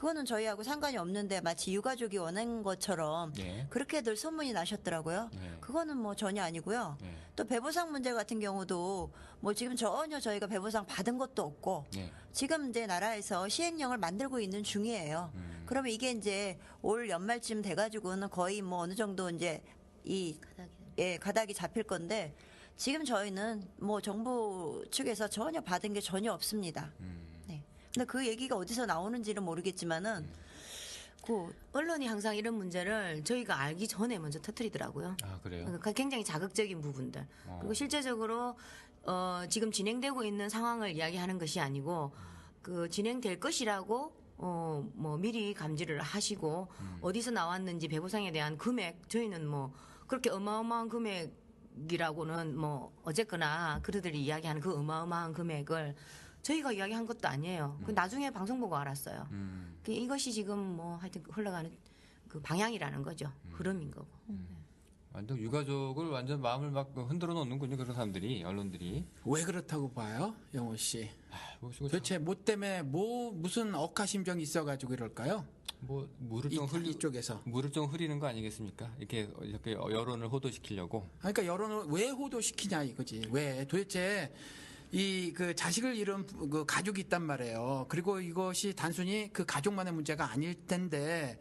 그거는 저희하고 상관이 없는데 마치 유가족이 원한 것처럼 예. 그렇게들 소문이 나셨더라고요. 네. 그거는 뭐 전혀 아니고요. 네. 또 배보상 문제 같은 경우도 뭐 지금 전혀 저희가 배보상 받은 것도 없고 네. 지금 이제 나라에서 시행령을 만들고 있는 중이에요. 그러면 이게 이제 올 연말쯤 돼가지고는 거의 뭐 어느 정도 이제 이 가닥이 잡힐 건데 지금 저희는 뭐 정부 측에서 전혀 받은 게 전혀 없습니다. 네. 근데 그 얘기가 어디서 나오는지는 모르겠지만은 그 언론이 항상 이런 문제를 저희가 알기 전에 먼저 터뜨리더라고요. 아, 그래요? 그러니까 굉장히 자극적인 부분들. 그리고 실제적으로 지금 진행되고 있는 상황을 이야기하는 것이 아니고 그 진행될 것이라고 뭐 미리 감지를 하시고 어디서 나왔는지 배보상에 대한 금액 저희는 뭐 그렇게 어마어마한 금액이라고는 뭐 어쨌거나 그들이 이야기하는 그 어마어마한 금액을 저희가 이야기한 것도 아니에요. 그 나중에 방송 보고 알았어요. 그 이것이 지금 뭐 하여튼 흘러가는 그 방향이라는 거죠. 흐름인 거고. 완전 유가족을 완전 마음을 막 흔들어 놓는군요. 그런 사람들이, 언론들이. 왜 그렇다고 봐요, 영호 씨? 모시고 도대체 뭐 때문에 무슨 억하심정이 있어가지고 이럴까요? 뭐 물을 좀 이쪽에서. 물을 좀 흐리는 거 아니겠습니까? 이렇게 여론을 호도시키려고. 그러니까 여론을 왜 호도시키냐 이거지. 왜 도대체 이 그 자식을 잃은 그 가족이 있단 말이에요. 그리고 이것이 단순히 그 가족만의 문제가 아닐 텐데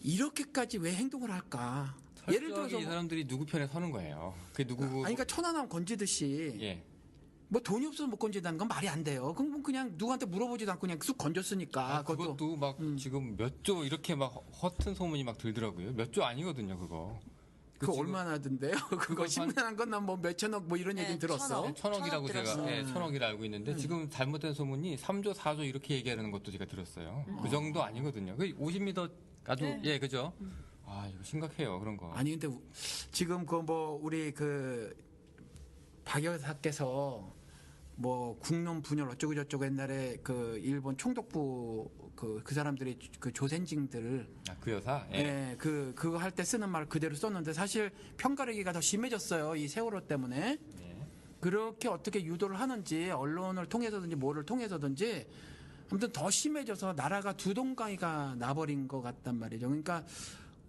이렇게까지 왜 행동을 할까? 예를 들어서 이 사람들이 누구 편에 서는 거예요. 그게 누구고? 아니 그러니까 천하람 건지듯이 예. 뭐 돈이 없어서 못 건진다는 건 말이 안 돼요. 그럼 그냥 누구한테 물어보지도 않고 그냥 쑥 건졌으니까. 그것도 막 지금 몇 조 이렇게 막 허튼 소문이 막 들더라고요. 몇 조 아니거든요, 그거. 그 지금 얼마나 든데요? 그거 신문한 건 난 뭐 몇천억 뭐 이런 네, 얘기는 들었어. 천억이라고 제가 들었어요. 예, 천억이라 알고 있는데 지금 잘못된 소문이 3조, 4조 이렇게 얘기하는 것도 제가 들었어요. 그 정도 아니거든요. 그 50m 아주 예, 그죠? 아, 이거 심각해요. 그런 거. 아니 근데 지금 그 뭐 우리 그 박 여사께서 뭐 국론 분열 어쩌고 저쩌고 옛날에 그 일본 총독부 그 사람들이 그 조센징들 아, 그 여사? 예. 예, 그거 할 때 쓰는 말 그대로 썼는데 사실 편가르기가 더 심해졌어요. 이 세월호 때문에. 예. 그렇게 어떻게 유도를 하는지 언론을 통해서든지 뭐를 통해서든지 아무튼 더 심해져서 나라가 두 동강이가 나버린 것 같단 말이죠. 그러니까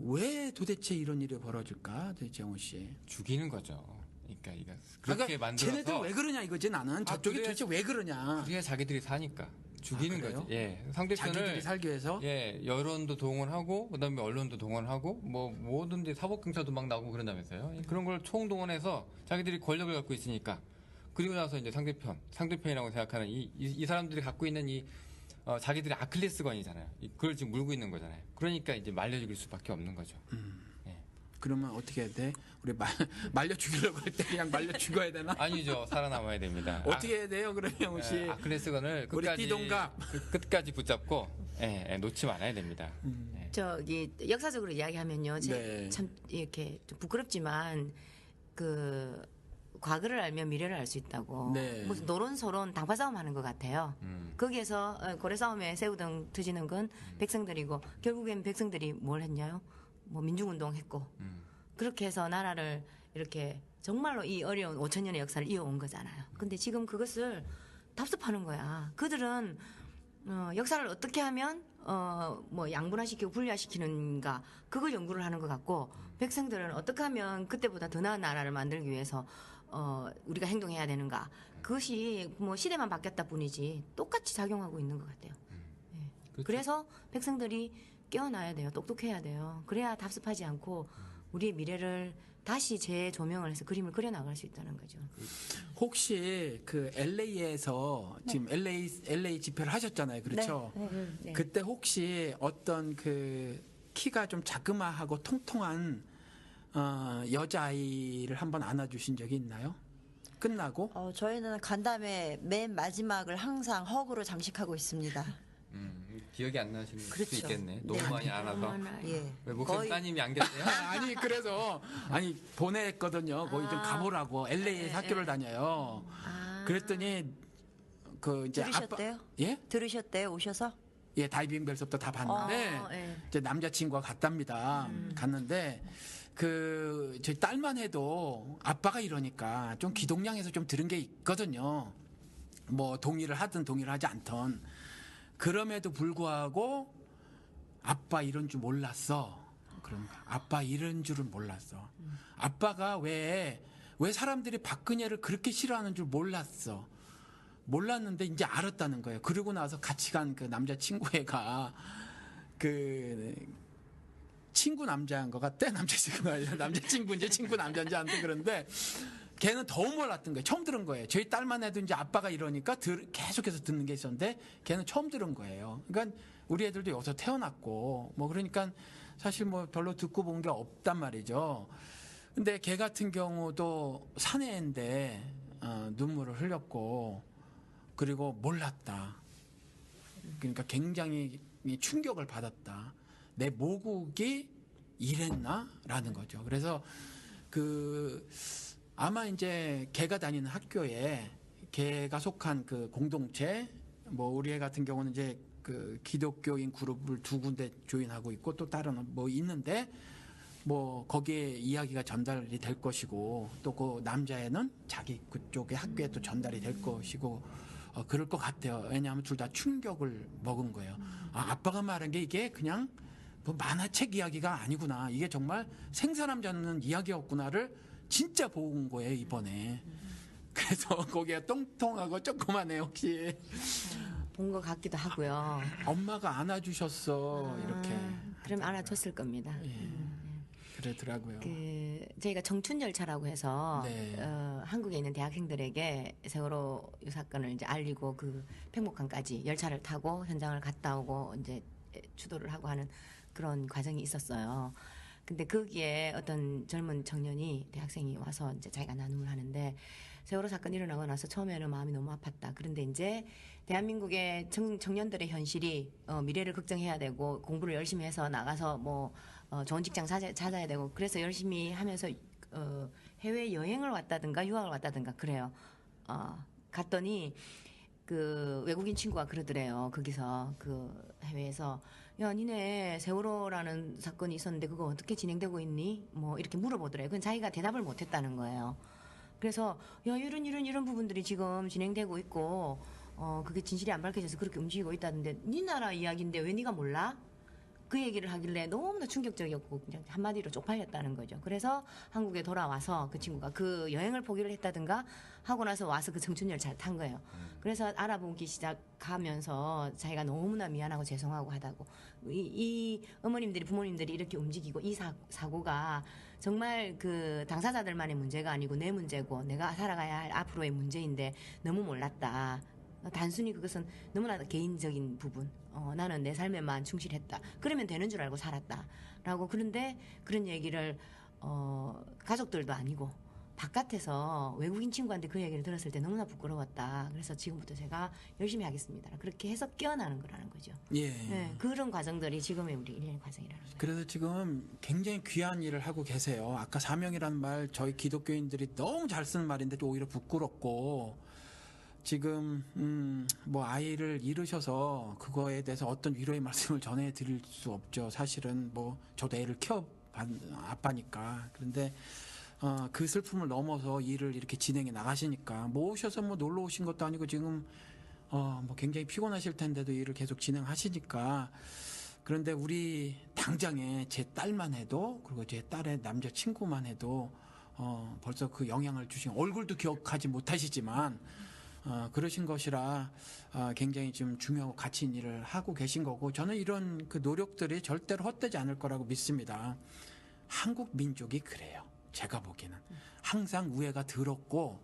왜 도대체 이런 일이 벌어질까, 도대체 영호 씨? 죽이는 거죠. 그러니까 이거 그렇게 만들어서 쟤네들 왜 그러냐 이거지 나는. 저쪽이 그래야- 도대체 왜 그러냐. 그래야 자기들이 사니까 죽이는 그래요? 거죠. 예. 자기들이 상대편을 살기 위해서. 예, 여론도 동원하고 그다음에 언론도 동원하고 뭐 뭐든지 사법 경찰도 막 나오고 그런다면서요. 예, 그런 걸 총동원해서 자기들이 권력을 갖고 있으니까 그리고 나서 이제 상대편이라고 생각하는 이 사람들이 갖고 있는 이 자기들의 아킬레스건이잖아요. 그걸 지금 물고 있는 거잖아요. 그러니까 이제 말려 죽일 수밖에 없는 거죠. 그러면 어떻게 해야 돼? 우리 말려 죽이려고 할 때 그냥 말려 죽어야 되나? 아니죠. 살아남아야 됩니다. 어떻게 해야 돼요, 그러면 영호 씨? 아킬레스건을 우리 끝까지 띠동갑. 끝까지 붙잡고 놓지 말아야 됩니다. 예. 저기 역사적으로 이야기하면요. 네. 참 이렇게 좀 부끄럽지만 그 과거를 알면 미래를 알 수 있다고. 네. 무슨 노론소론 당파 싸움 하는 것 같아요. 거기에서 고래 싸움에 새우등 터지는 건 백성들이고 결국엔 백성들이 뭘 했냐요? 뭐 민중운동 했고 그렇게 해서 나라를 이렇게 정말로 이 어려운 5천 년의 역사를 이어온 거잖아요. 근데 지금 그것을 답습하는 거야. 그들은 역사를 어떻게 하면 뭐 양분화시키고 분리화시키는가 그걸 연구를 하는 것 같고 백성들은 어떻게 하면 그때보다 더 나은 나라를 만들기 위해서 우리가 행동해야 되는가 그것이 뭐 시대만 바뀌었다 뿐이지 똑같이 작용하고 있는 것 같아요. 그렇죠. 그래서 백성들이 깨어나야 돼요. 똑똑해야 돼요. 그래야 답습하지 않고 우리의 미래를 다시 재조명을 해서 그림을 그려나갈 수 있다는 거죠. 혹시 그 LA에서 지금 LA 집회를 하셨잖아요, 그렇죠? 네. 그때 혹시 어떤 그 키가 좀 자그마하고 통통한 여자아이를 한번 안아주신 적이 있나요? 끝나고? 저희는 간담회 맨 마지막을 항상 허구로 장식하고 있습니다. 기억이 안 나시는 수 그렇죠. 있겠네. 너무 네. 많이 안 와서. 예. 왜 목사님 거의 따님이 안 계세요? 아니 그래서 보냈거든요. 거기 좀 가보라고 LA에 학교를 다녀요. 그랬더니 그 이제 들으셨대요? 예? 들으셨대요? 오셔서? 예, 다이빙 벨서부터 다 봤는데 예. 이제 남자친구가 갔답니다. 갔는데 그 저희 딸만 해도 아빠가 이러니까 좀 기동량에서 좀 들은 게 있거든요. 뭐 동의를 하든 동의를 하지 않던. 그럼에도 불구하고 아빠 이런 줄 몰랐어. 그러니까 아빠 이런 줄은 몰랐어. 아빠가 왜 사람들이 박근혜를 그렇게 싫어하는 줄 몰랐어. 몰랐는데 이제 알았다는 거예요. 그러고 나서 같이 간 그 남자 친구애가 그 친구 남자인 것 같대. 남자친구가 아니라 남자친구인지 친구 남자인지 아무튼 그런데 걔는 더욱 몰랐던 거예요. 처음 들은 거예요. 저희 딸만 해도 이제 아빠가 이러니까 계속해서 듣는 게 있었는데 걔는 처음 들은 거예요. 그러니까 우리 애들도 여기서 태어났고 뭐 그러니까 사실 뭐 별로 듣고 본 게 없단 말이죠. 근데 걔 같은 경우도 사내인데 눈물을 흘렸고 그리고 몰랐다. 그러니까 굉장히 충격을 받았다. 내 모국이 이랬나라는 거죠. 그래서 아마 이제 걔가 다니는 학교에 걔가 속한 그 공동체 뭐 우리 애 같은 경우는 이제 그 기독교인 그룹을 2군데 조인하고 있고 또 다른 뭐 있는데 뭐 거기에 이야기가 전달이 될 것이고 또 그 남자애는 자기 그쪽의 학교에 또 전달이 될 것이고 그럴 것 같아요. 왜냐하면 둘 다 충격을 먹은 거예요. 아빠가 말한 게 이게 그냥 뭐 만화책 이야기가 아니구나. 이게 정말 생사람 잡는 이야기였구나를 진짜 본 거예요, 이번에. 그래서 거기가 똥통하고 조그만해, 혹시. 본 것 같기도 하고요. 엄마가 안아주셨어, 이렇게. 그럼 알아줬을 겁니다. 예, 그러더라고요. 저희가 청춘 열차라고 해서 네. 한국에 있는 대학생들에게 세월호 이 사건을 이제 알리고 그 팽목항까지 열차를 타고 현장을 갔다 오고 이제 추도를 하고 하는 그런 과정이 있었어요. 근데 거기에 어떤 젊은 청년이 대학생이 와서 이제 자기가 나눔을 하는데 세월호 사건 일어나고 나서 처음에는 마음이 너무 아팠다. 그런데 이제 대한민국의 청년들의 현실이 미래를 걱정해야 되고 공부를 열심히 해서 나가서 뭐 좋은 직장 찾아야 되고 그래서 열심히 하면서 해외 여행을 왔다든가 유학을 왔다든가 그래요. 갔더니 그 외국인 친구가 그러더래요. 거기서 그 해외에서 야 니네 세월호라는 사건이 있었는데 그거 어떻게 진행되고 있니? 뭐 이렇게 물어보더래요. 그건 자기가 대답을 못했다는 거예요. 그래서 야 이런 부분들이 지금 진행되고 있고 그게 진실이 안 밝혀져서 그렇게 움직이고 있다는데 네 나라 이야기인데 왜 네가 몰라? 그 얘기를 하길래 너무나 충격적이었고 그냥 한마디로 쪽팔렸다는 거죠. 그래서 한국에 돌아와서 그 친구가 그 여행을 포기를 했다든가 하고 나서 와서 그 청춘열차를 탄 거예요. 그래서 알아보기 시작하면서 자기가 너무나 미안하고 죄송하고 하다고 이 어머님들이 부모님들이 이렇게 움직이고 이 사고가 정말 그 당사자들만의 문제가 아니고 내 문제고 내가 살아가야 할 앞으로의 문제인데 너무 몰랐다. 단순히 그것은 너무나 개인적인 부분. 나는 내 삶에만 충실했다. 그러면 되는 줄 알고 살았다. 라고 그런데 그런 얘기를 가족들도 아니고 바깥에서 외국인 친구한테 그 얘기를 들었을 때 너무나 부끄러웠다. 그래서 지금부터 제가 열심히 하겠습니다. 그렇게 해서 깨어나는 거라는 거죠. 예. 네, 그런 과정들이 지금의 우리 일련의 과정이라는 거예요. 그래서 지금 굉장히 귀한 일을 하고 계세요. 아까 사명이라는 말 저희 기독교인들이 너무 잘 쓰는 말인데 또 오히려 부끄럽고 지금 뭐 아이를 잃으셔서 그거에 대해서 어떤 위로의 말씀을 전해드릴 수 없죠. 사실은 뭐 저도 애를 키워 아빠니까. 그런데 그 슬픔을 넘어서 일을 이렇게 진행해 나가시니까 뭐 오셔서 뭐 놀러 오신 것도 아니고 지금 뭐 굉장히 피곤하실 텐데도 일을 계속 진행하시니까. 그런데 우리 당장에 제 딸만 해도 그리고 제 딸의 남자 친구만 해도 벌써 그 영향을 주신 얼굴도 기억하지 못하시지만 그러신 것이라 굉장히 좀 중요하고 가치 있는 일을 하고 계신 거고 저는 이런 그 노력들이 절대로 헛되지 않을 거라고 믿습니다. 한국 민족이 그래요. 제가 보기에는 항상 우애가 더럽고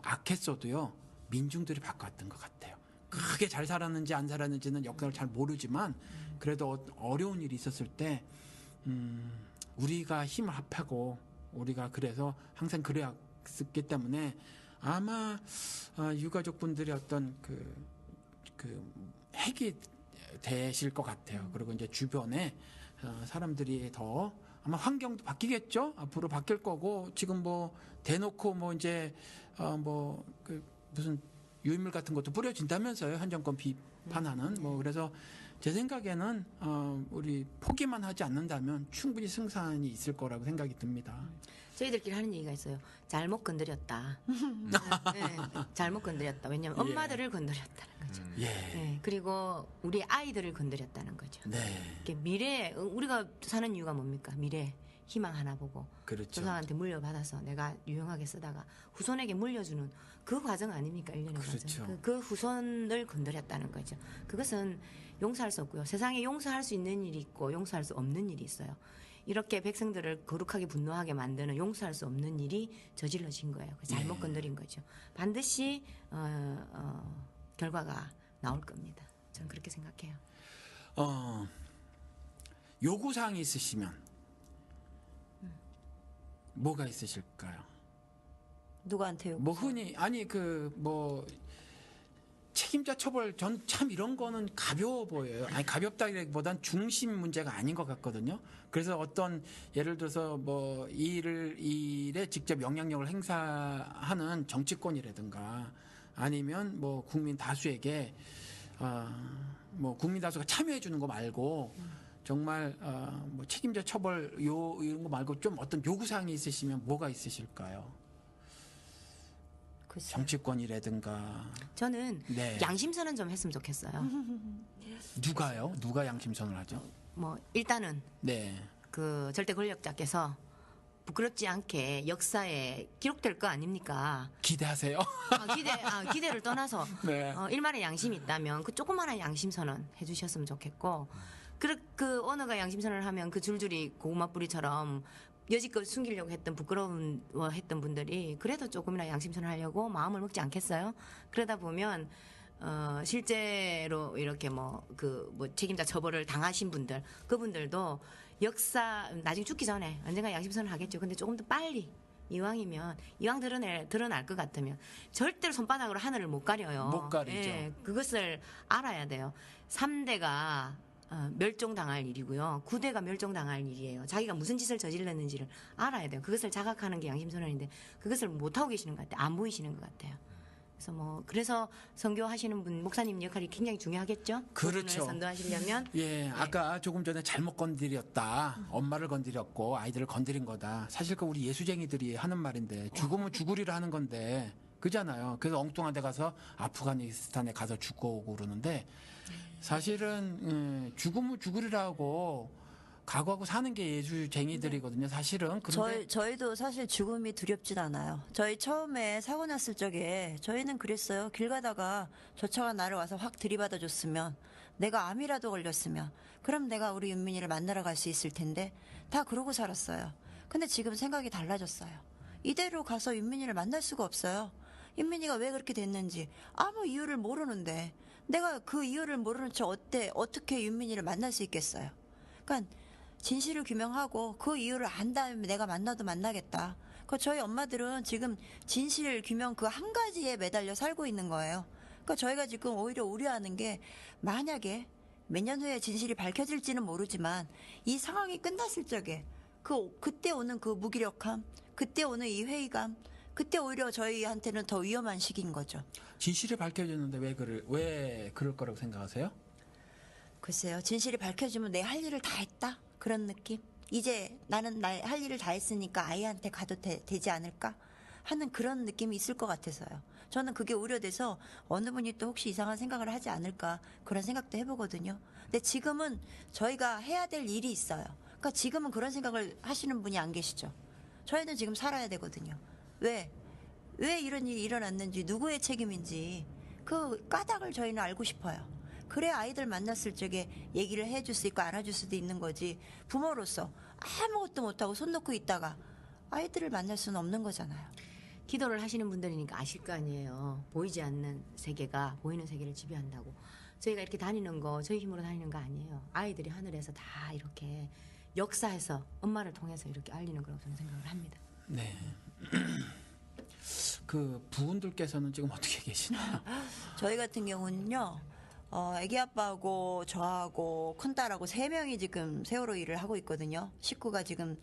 악했어도요 민중들이 바꿨던 것 같아요. 크게 잘 살았는지 안 살았는지는 역사를 잘 모르지만 그래도 어려운 일이 있었을 때 우리가 힘을 합하고 우리가 그래서 항상 그래왔기 때문에 아마 유가족분들의 어떤 그 핵이 되실 것 같아요. 그리고 이제 주변에 사람들이 더 아마 환경도 바뀌겠죠. 앞으로 바뀔 거고 지금 뭐 대놓고 뭐 이제 뭐 그 무슨 유인물 같은 것도 뿌려진다면서요. 한 정권 비판하는 뭐 그래서 제 생각에는 우리 포기만 하지 않는다면 충분히 승산이 있을 거라고 생각이 듭니다. 저희들끼리 하는 얘기가 있어요. 잘못 건드렸다. 네, 잘못 건드렸다. 왜냐하면 예. 엄마들을 건드렸다는 거죠. 예. 네, 그리고 우리 아이들을 건드렸다는 거죠. 네. 이렇게 미래 우리가 사는 이유가 뭡니까? 미래 희망 하나 보고 그렇죠. 조상한테 물려받아서 내가 유용하게 쓰다가 후손에게 물려주는 그 과정 아닙니까? 일련의 그렇죠. 과정. 그 후손을 건드렸다는 거죠. 그것은 용서할 수 없고요. 세상에 용서할 수 있는 일이 있고 용서할 수 없는 일이 있어요. 이렇게 백성들을 거룩하게 분노하게 만드는 용서할 수 없는 일이 저질러진 거예요. 잘못 예. 건드린 거죠. 반드시 결과가 나올 겁니다. 저는 그렇게 생각해요. 요구사항이 있으시면 뭐가 있으실까요? 누구한테 요구? 뭐 흔히 아니 그 뭐 책임자 처벌 전 참 이런 거는 가벼워 보여요. 아니 가볍다기보단 중심 문제가 아닌 것 같거든요. 그래서 어떤 예를 들어서 뭐 이 일에 직접 영향력을 행사하는 정치권이라든가 아니면 뭐 국민 다수에게 뭐 국민 다수가 참여해 주는 거 말고 정말 뭐 책임자 처벌 이런 거 말고 좀 어떤 요구 사항이 있으시면 뭐가 있으실까요? 글쎄요. 정치권이라든가 저는 네. 양심선언 좀 했으면 좋겠어요. 누가요? 누가 양심선을 하죠? 뭐 일단은 네. 그 절대 권력자께서 부끄럽지 않게 역사에 기록될 거 아닙니까? 기대하세요. 기대를 떠나서 네. 일말의 양심이 있다면 그 조그마한 양심 선언 해주셨으면 좋겠고 그 어느가 양심 선언을 하면 그 줄줄이 고구마 뿌리처럼 여지껏 숨기려고 했던 부끄러워했던 분들이 그래도 조금이나 양심 선언하려고 마음을 먹지 않겠어요? 그러다 보면 실제로 이렇게 뭐 책임자 처벌을 당하신 분들 그분들도 역사 나중에 죽기 전에 언젠가 양심 선언을 하겠죠. 근데 조금 더 빨리 이왕이면 이왕 드러날 것 같으면 절대로 손바닥으로 하늘을 못 가려요. 못 가리죠. 예, 그것을 알아야 돼요. 3대가 멸종당할 일이고요. 9대가 멸종당할 일이에요. 자기가 무슨 짓을 저질렀는지를 알아야 돼요. 그것을 자각하는 게 양심선언인데 그것을 못하고 계시는 것 같아요. 안 보이시는 것 같아요. 그래서 선교하시는 분 목사님 역할이 굉장히 중요하겠죠. 그렇죠. 그분을 선도하시려면 예, 아까 조금 전에 잘못 건드렸다. 엄마를 건드렸고 아이들을 건드린 거다. 사실 그 우리 예수쟁이들이 하는 말인데 죽으면 죽으리라 하는 건데 그잖아요. 그래서 엉뚱한 데 가서 아프가니스탄에 가서 죽고 오고 그러는데 사실은 죽으면 죽으리라고 각오하고 사는 게 예수쟁이들이거든요. 사실은. 그런데 저희도 사실 죽음이 두렵진 않아요. 저희 처음에 사고 났을 적에 저희는 그랬어요. 길 가다가 저 차가 나를 와서 확 들이받아 줬으면 내가 암이라도 걸렸으면 그럼 내가 우리 윤민이를 만나러 갈 수 있을 텐데 다 그러고 살았어요. 근데 지금 생각이 달라졌어요. 이대로 가서 윤민이를 만날 수가 없어요. 윤민이가 왜 그렇게 됐는지 아무 이유를 모르는데 내가 그 이유를 모르는 척 어떻게 윤민이를 만날 수 있겠어요. 그러니까 진실을 규명하고 그 이유를 안 다음에 내가 만나도 만나겠다. 저희 엄마들은 지금 진실 규명 그 한 가지에 매달려 살고 있는 거예요. 그러니까 저희가 지금 오히려 우려하는 게 만약에 몇 년 후에 진실이 밝혀질지는 모르지만 이 상황이 끝났을 적에 그때 오는 그 무기력함, 그때 오는 이 회의감, 그때 오히려 저희한테는 더 위험한 시기인 거죠. 진실이 밝혀졌는데 왜 그럴 거라고 생각하세요? 글쎄요. 진실이 밝혀지면 내 할 일을 다 했다? 그런 느낌? 이제 나는 할 일을 다 했으니까 아이한테 가도 되지 않을까? 하는 그런 느낌이 있을 것 같아서요. 저는 그게 우려돼서 어느 분이 또 혹시 이상한 생각을 하지 않을까 그런 생각도 해보거든요. 근데 지금은 저희가 해야 될 일이 있어요. 그러니까 지금은 그런 생각을 하시는 분이 안 계시죠. 저희는 지금 살아야 되거든요. 왜 이런 일이 일어났는지 누구의 책임인지 그 까닭을 저희는 알고 싶어요. 그래야 아이들 만났을 적에 얘기를 해줄 수 있고 안아줄 수도 있는 거지 부모로서 아무것도 못하고 손 놓고 있다가 아이들을 만날 수는 없는 거잖아요. 기도를 하시는 분들이니까 아실 거 아니에요. 보이지 않는 세계가 보이는 세계를 지배한다고. 저희가 이렇게 다니는 거 저희 힘으로 다니는 거 아니에요. 아이들이 하늘에서 다 이렇게 역사에서 엄마를 통해서 이렇게 알리는 거라고 저는 생각을 합니다. 네. 그 부분들께서는 지금 어떻게 계시나요? 저희 같은 경우는요. 애기 아빠하고 저하고 큰딸하고 3명이 지금 세월호 일을 하고 있거든요. 식구가 지금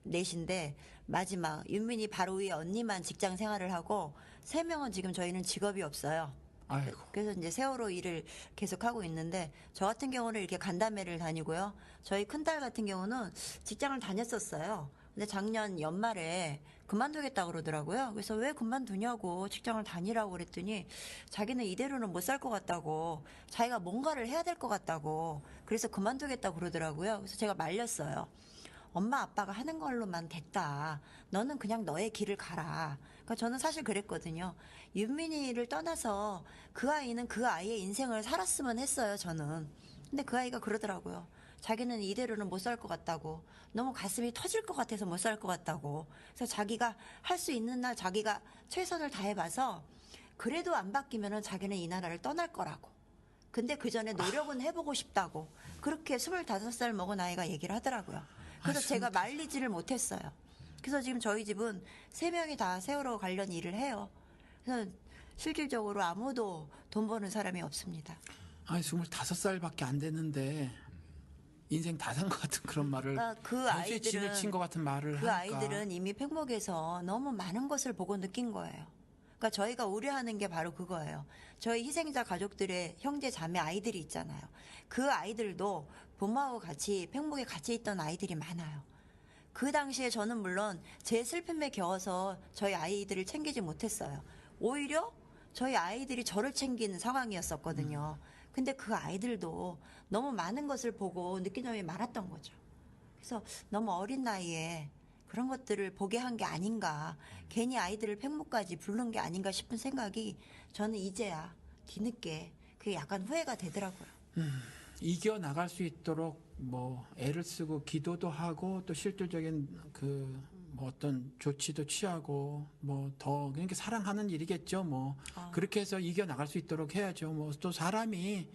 4인데 마지막 윤민이 바로 위에 언니만 직장 생활을 하고 3명은 지금 저희는 직업이 없어요. 아이고. 그래서 이제 세월호 일을 계속하고 있는데 저 같은 경우는 이렇게 간담회를 다니고요. 저희 큰딸 같은 경우는 직장을 다녔었어요. 근데 작년 연말에 그만두겠다고 그러더라고요. 그래서 왜 그만두냐고 직장을 다니라고 그랬더니 자기는 이대로는 못 살 것 같다고 자기가 뭔가를 해야 될 것 같다고 그래서 그만두겠다고 그러더라고요. 그래서 제가 말렸어요. 엄마 아빠가 하는 걸로만 됐다. 너는 그냥 너의 길을 가라. 그러니까 저는 사실 그랬거든요. 윤민이를 떠나서 그 아이는 그 아이의 인생을 살았으면 했어요, 저는. 근데 그 아이가 그러더라고요. 자기는 이대로는 못 살 것 같다고. 너무 가슴이 터질 것 같아서 못 살 것 같다고. 그래서 자기가 할 수 있는 날 자기가 최선을 다해봐서 그래도 안 바뀌면은 자기는 이 나라를 떠날 거라고. 근데 그 전에 노력은 해보고 싶다고. 그렇게 25살 먹은 아이가 얘기를 하더라고요. 그래서 제가 말리지를 못했어요. 그래서 지금 저희 집은 3명이 다 세월호 관련 일을 해요. 그래서 실질적으로 아무도 돈 버는 사람이 없습니다. 아니 25살밖에 안 됐는데 인생 다 산 것 같은 그런 말을 그러니까 그 변수에 진을 친 것 같은 말을 그 하니까 아이들은 이미 팽목에서 너무 많은 것을 보고 느낀 거예요. 그러니까 저희가 우려하는 게 바로 그거예요. 저희 희생자 가족들의 형제 자매 아이들이 있잖아요. 그 아이들도 부모하고 같이 팽목에 같이 있던 아이들이 많아요. 그 당시에 저는 물론 제 슬픔에 겨워서 저희 아이들을 챙기지 못했어요. 오히려 저희 아이들이 저를 챙기는 상황이었었거든요. 근데 그 아이들도 너무 많은 것을 보고 느낀 점이 많았던 거죠. 그래서 너무 어린 나이에 그런 것들을 보게 한 게 아닌가. 괜히 아이들을 팽목까지 부른 게 아닌가 싶은 생각이 저는 이제야 뒤늦게 그게 약간 후회가 되더라고요. 이겨 나갈 수 있도록 뭐 애를 쓰고 기도도 하고 또 실질적인 그 뭐 어떤 조치도 취하고 뭐 더 그러니까 사랑하는 일이겠죠. 뭐 그렇게 해서 이겨 나갈 수 있도록 해야죠. 뭐 또 사람이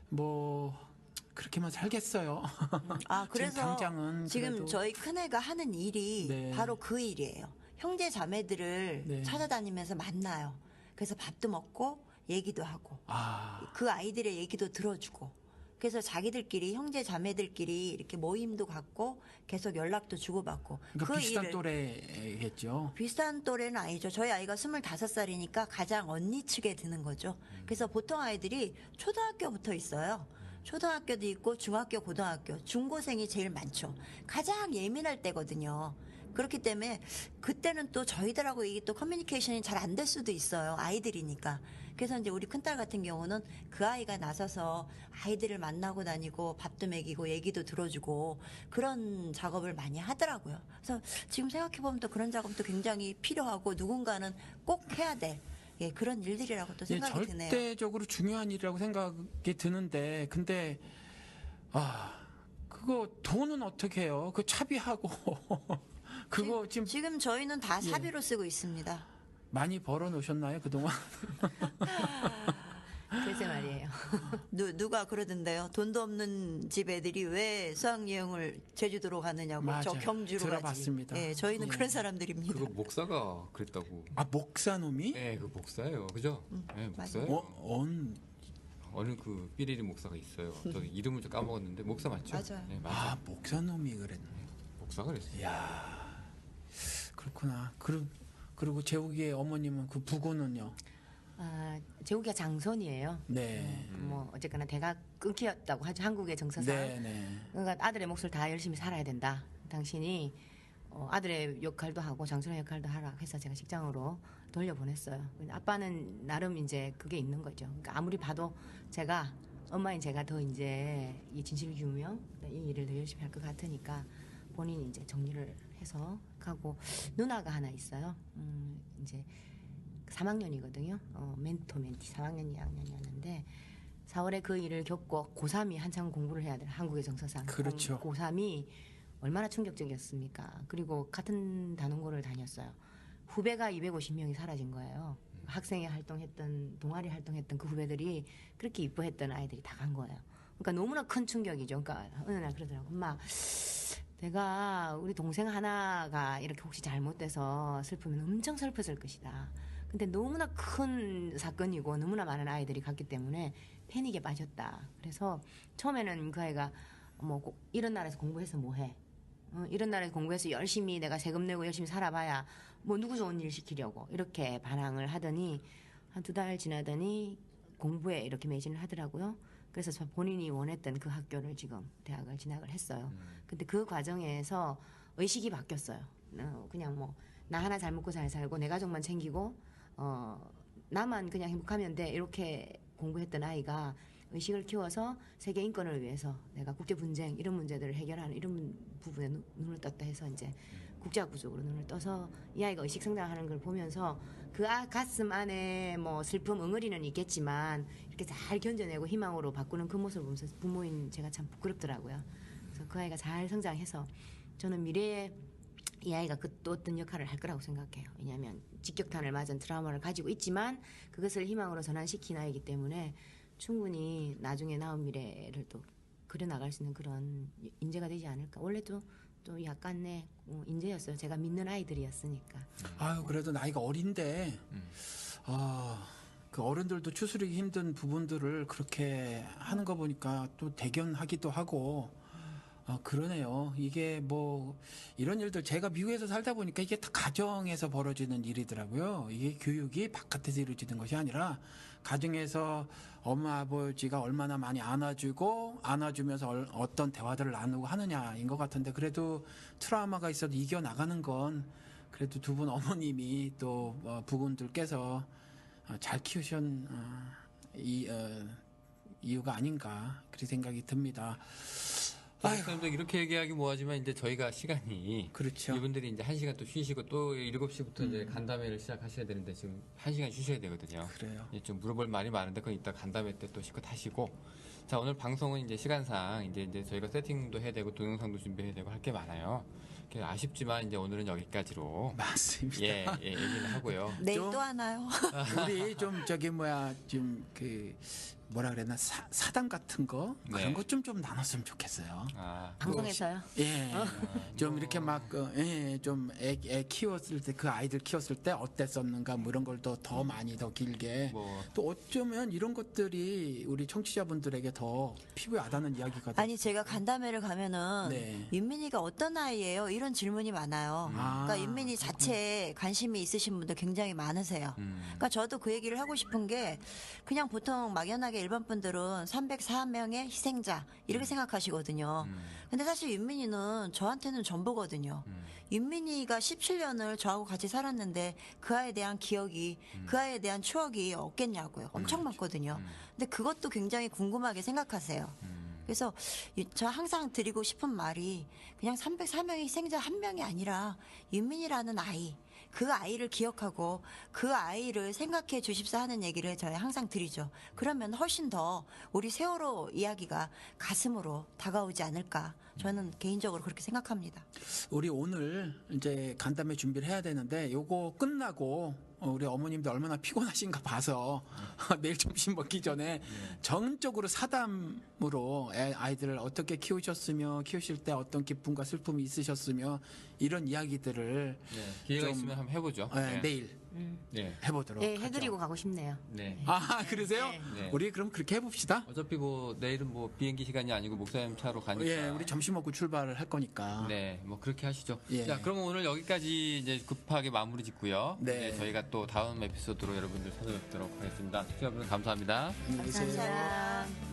뭐 그렇게만 살겠어요. 아, 그래서 지금 당장은 지금 그래도 저희 큰애가 하는 일이 네. 바로 그 일이에요. 형제 자매들을 네. 찾아다니면서 만나요. 그래서 밥도 먹고 얘기도 하고 그 아이들의 얘기도 들어주고 그래서 자기들끼리 형제 자매들끼리 이렇게 모임도 갖고 계속 연락도 주고받고 그러니까 그 비슷한 일을 또래겠죠. 비슷한 또래는 아니죠. 저희 아이가 25살이니까 가장 언니 측에 드는 거죠. 그래서 보통 아이들이 초등학교부터 있어요. 초등학교도 있고 중학교, 고등학교, 중고생이 제일 많죠. 가장 예민할 때거든요. 그렇기 때문에 그때는 또 저희들하고 이게 또 커뮤니케이션이 잘 안 될 수도 있어요. 아이들이니까. 그래서 이제 우리 큰딸 같은 경우는 그 아이가 나서서 아이들을 만나고 다니고 밥도 먹이고 얘기도 들어주고 그런 작업을 많이 하더라고요. 그래서 지금 생각해보면 또 그런 작업도 굉장히 필요하고 누군가는 꼭 해야 될 예, 그런 일들이라고 또 생각이 드네요. 절대적으로 중요한 일이라고 생각이 드는데 근데 그거 돈은 어떻게 해요? 그 차비하고 그거 지금 저희는 다 사비로 쓰고 있습니다. 많이 벌어 놓으셨나요 그동안? 글쎄 말이에요. 누가 그러던데요. 돈도 없는 집 애들이 왜 수학여행을 제주도로 가느냐고. 저 맞아요. 경주로 들어봤습니다. 가지. 예, 저희는 예. 그런 사람들입니다. 그거 목사가 그랬다고. 목사놈이? 네, 그 목사예요. 그죠? 네, 목사예요. 어느 그 삐리리 목사가 있어요. 저 이름을 좀 까먹었는데 목사 맞죠? 맞아요. 네, 맞아요. 목사놈이 그랬네. 목사가 그랬어요. 이야, 그렇구나. 그리고 재욱이의 어머님은 그 부고는요? 제국이가 장손이에요. 네. 뭐 어쨌거나 대가 끊겼다고 하죠. 한국의 정서상. 네. 그러니까 아들의 몫을 다 열심히 살아야 된다. 당신이 아들의 역할도 하고 장손의 역할도 하라 해서 제가 직장으로 돌려보냈어요. 아빠는 나름 이제 그게 있는 거죠. 그러니까 아무리 봐도 제가 엄마인 제가 더 이제 이 진실 규명 이 일을 더 열심히 할 것 같으니까 본인이 이제 정리를 해서 가고 누나가 하나 있어요. 이제 3학년이거든요. 멘토 멘티 3학년 2학년이었는데 4월에 그 일을 겪고 고3이 한창 공부를 해야 돼요. 한국의 정서상. 그렇죠. 고3이 얼마나 충격적이었습니까? 그리고 같은 단원고를 다녔어요. 후배가 250명이 사라진 거예요. 학생회 활동했던 동아리 활동했던 그 후배들이 그렇게 이뻐했던 아이들이 다 간 거예요. 그러니까 너무나 큰 충격이죠. 그러니까 어느 날 그러더라고. 엄마 내가 우리 동생 하나가 이렇게 혹시 잘못돼서 슬프면 엄청 슬펐을 것이다. 근데 너무나 큰 사건이고 너무나 많은 아이들이 갔기 때문에 패닉에 빠졌다. 그래서 처음에는 그 아이가 뭐 이런 나라에서 공부해서 뭐해? 이런 나라에서 공부해서 열심히 내가 세금 내고 열심히 살아봐야 뭐 누구 좋은 일 시키려고 이렇게 반항을 하더니 한 2달 지나더니 공부에 이렇게 매진을 하더라고요. 그래서 본인이 원했던 그 학교를 지금 대학을 진학을 했어요. 근데 그 과정에서 의식이 바뀌었어요. 그냥 뭐 나 하나 잘 먹고 잘 살고 내 가족만 챙기고 나만 그냥 행복하면 돼 이렇게 공부했던 아이가 의식을 키워서 세계 인권을 위해서 내가 국제 분쟁 이런 문제들을 해결하는 이런 부분에 눈을 떴다 해서 이제 국제학부 쪽으로 눈을 떠서 이 아이가 의식 성장하는 걸 보면서 그 가슴 안에 뭐 슬픔 엉어리는 있겠지만 이렇게 잘 견뎌내고 희망으로 바꾸는 그 모습을 보면서 부모인 제가 참 부끄럽더라고요. 그래서 그 아이가 잘 성장해서 저는 미래에 이 아이가 그 또 어떤 역할을 할 거라고 생각해요. 왜냐하면 직격탄을 맞은 트라우마를 가지고 있지만 그것을 희망으로 전환시킨 아이기 때문에 충분히 나중에 나온 미래를 또 그려나갈 수 있는 그런 인재가 되지 않을까. 원래도 또 약간의 인재였어요. 제가 믿는 아이들이었으니까. 아유, 그래도 나이가 어린데, 그 어른들도 추스르기 힘든 부분들을 그렇게 하는 거 보니까 또 대견하기도 하고, 그러네요. 이게 뭐, 이런 일들, 제가 미국에서 살다 보니까 이게 다 가정에서 벌어지는 일이더라고요. 이게 교육이 바깥에서 이루어지는 것이 아니라, 가정에서 엄마, 아버지가 얼마나 많이 안아주고, 안아주면서 어떤 대화들을 나누고 하느냐인 것 같은데, 그래도 트라우마가 있어도 이겨나가는 건, 그래도 두 분 어머님이 또 부군들께서 잘 키우신 이유가 아닌가, 그렇게 생각이 듭니다. 선생님도 이렇게 얘기하기 뭐하지만 이제 저희가 시간이 그렇죠. 이분들이 이제 1시간 또 쉬시고 또 7시부터 이제 간담회를 시작하셔야 되는데 지금 1시간 쉬셔야 되거든요. 그래요. 이제 좀 물어볼 말이 많은데 그건 이따 간담회 때 또 실컷 하시고. 자, 오늘 방송은 이제 시간상 이제 저희가 세팅도 해야 되고 동영상도 준비해야 되고 할 게 많아요. 아쉽지만 이제 오늘은 여기까지로 맞습니다. 얘기를 하고요. 내일 좀- 또 하나요? 우리 좀 좀 그 뭐라 그랬나 사담 같은 거 네. 그런 것 좀 나눴으면 좋겠어요. 방송에서요? 예, 좀 이렇게 막 좀 애 키웠을 때 그 아이들 키웠을 때 어땠었는가 뭐 이런 걸 더 많이 더 길게 뭐 또 어쩌면 이런 것들이 우리 청취자분들에게 더 피부에 와닿는 이야기가 아니 제가 간담회를 가면은 네. 윤민이가 어떤 아이예요? 이런 질문이 많아요. 그러니까 윤민이 자체에 관심이 있으신 분들 굉장히 많으세요. 그러니까 저도 그 얘기를 하고 싶은 게 그냥 보통 막연하게 일반 분들은 304명의 희생자 이렇게 생각하시거든요. 근데 사실 윤민이는 저한테는 전부거든요. 윤민이가 17년을 저하고 같이 살았는데 그 아이에 대한 기억이 그 아이에 대한 추억이 없겠냐고요. 엄청 많거든요. 근데 그것도 굉장히 궁금하게 생각하세요. 그래서 저 항상 드리고 싶은 말이 그냥 304명의 희생자 한 명이 아니라 윤민이라는 아이, 그 아이를 기억하고 그 아이를 생각해 주십사 하는 얘기를 저희 항상 드리죠. 그러면 훨씬 더 우리 세월호 이야기가 가슴으로 다가오지 않을까. 저는 개인적으로 그렇게 생각합니다. 우리 오늘 이제 간담회 준비를 해야 되는데 요거 끝나고 우리 어머님들 얼마나 피곤하신가 봐서 내일 점심 먹기 전에 전적으로 사담으로 아이들을 어떻게 키우셨으며 키우실 때 어떤 기쁨과 슬픔이 있으셨으며 이런 이야기들을 기회가 좀- 있으면 한번 해보죠. 내일 네. 해보도록 네, 하죠. 해드리고 가고 싶네요. 네. 아 그러세요? 네. 우리 그럼 그렇게 해봅시다. 어차피 뭐 내일은 뭐 비행기 시간이 아니고 목사님 차로 가니까. 예, 우리 점심 먹고 출발을 할 거니까. 네, 뭐 그렇게 하시죠. 예. 자, 그러면 오늘 여기까지 이제 급하게 마무리 짓고요. 네. 이제 저희가 또 다음 에피소드로 여러분들 찾아뵙도록 하겠습니다. 시청자 여러분 감사합니다. 안녕히 계세요. 감사합니다.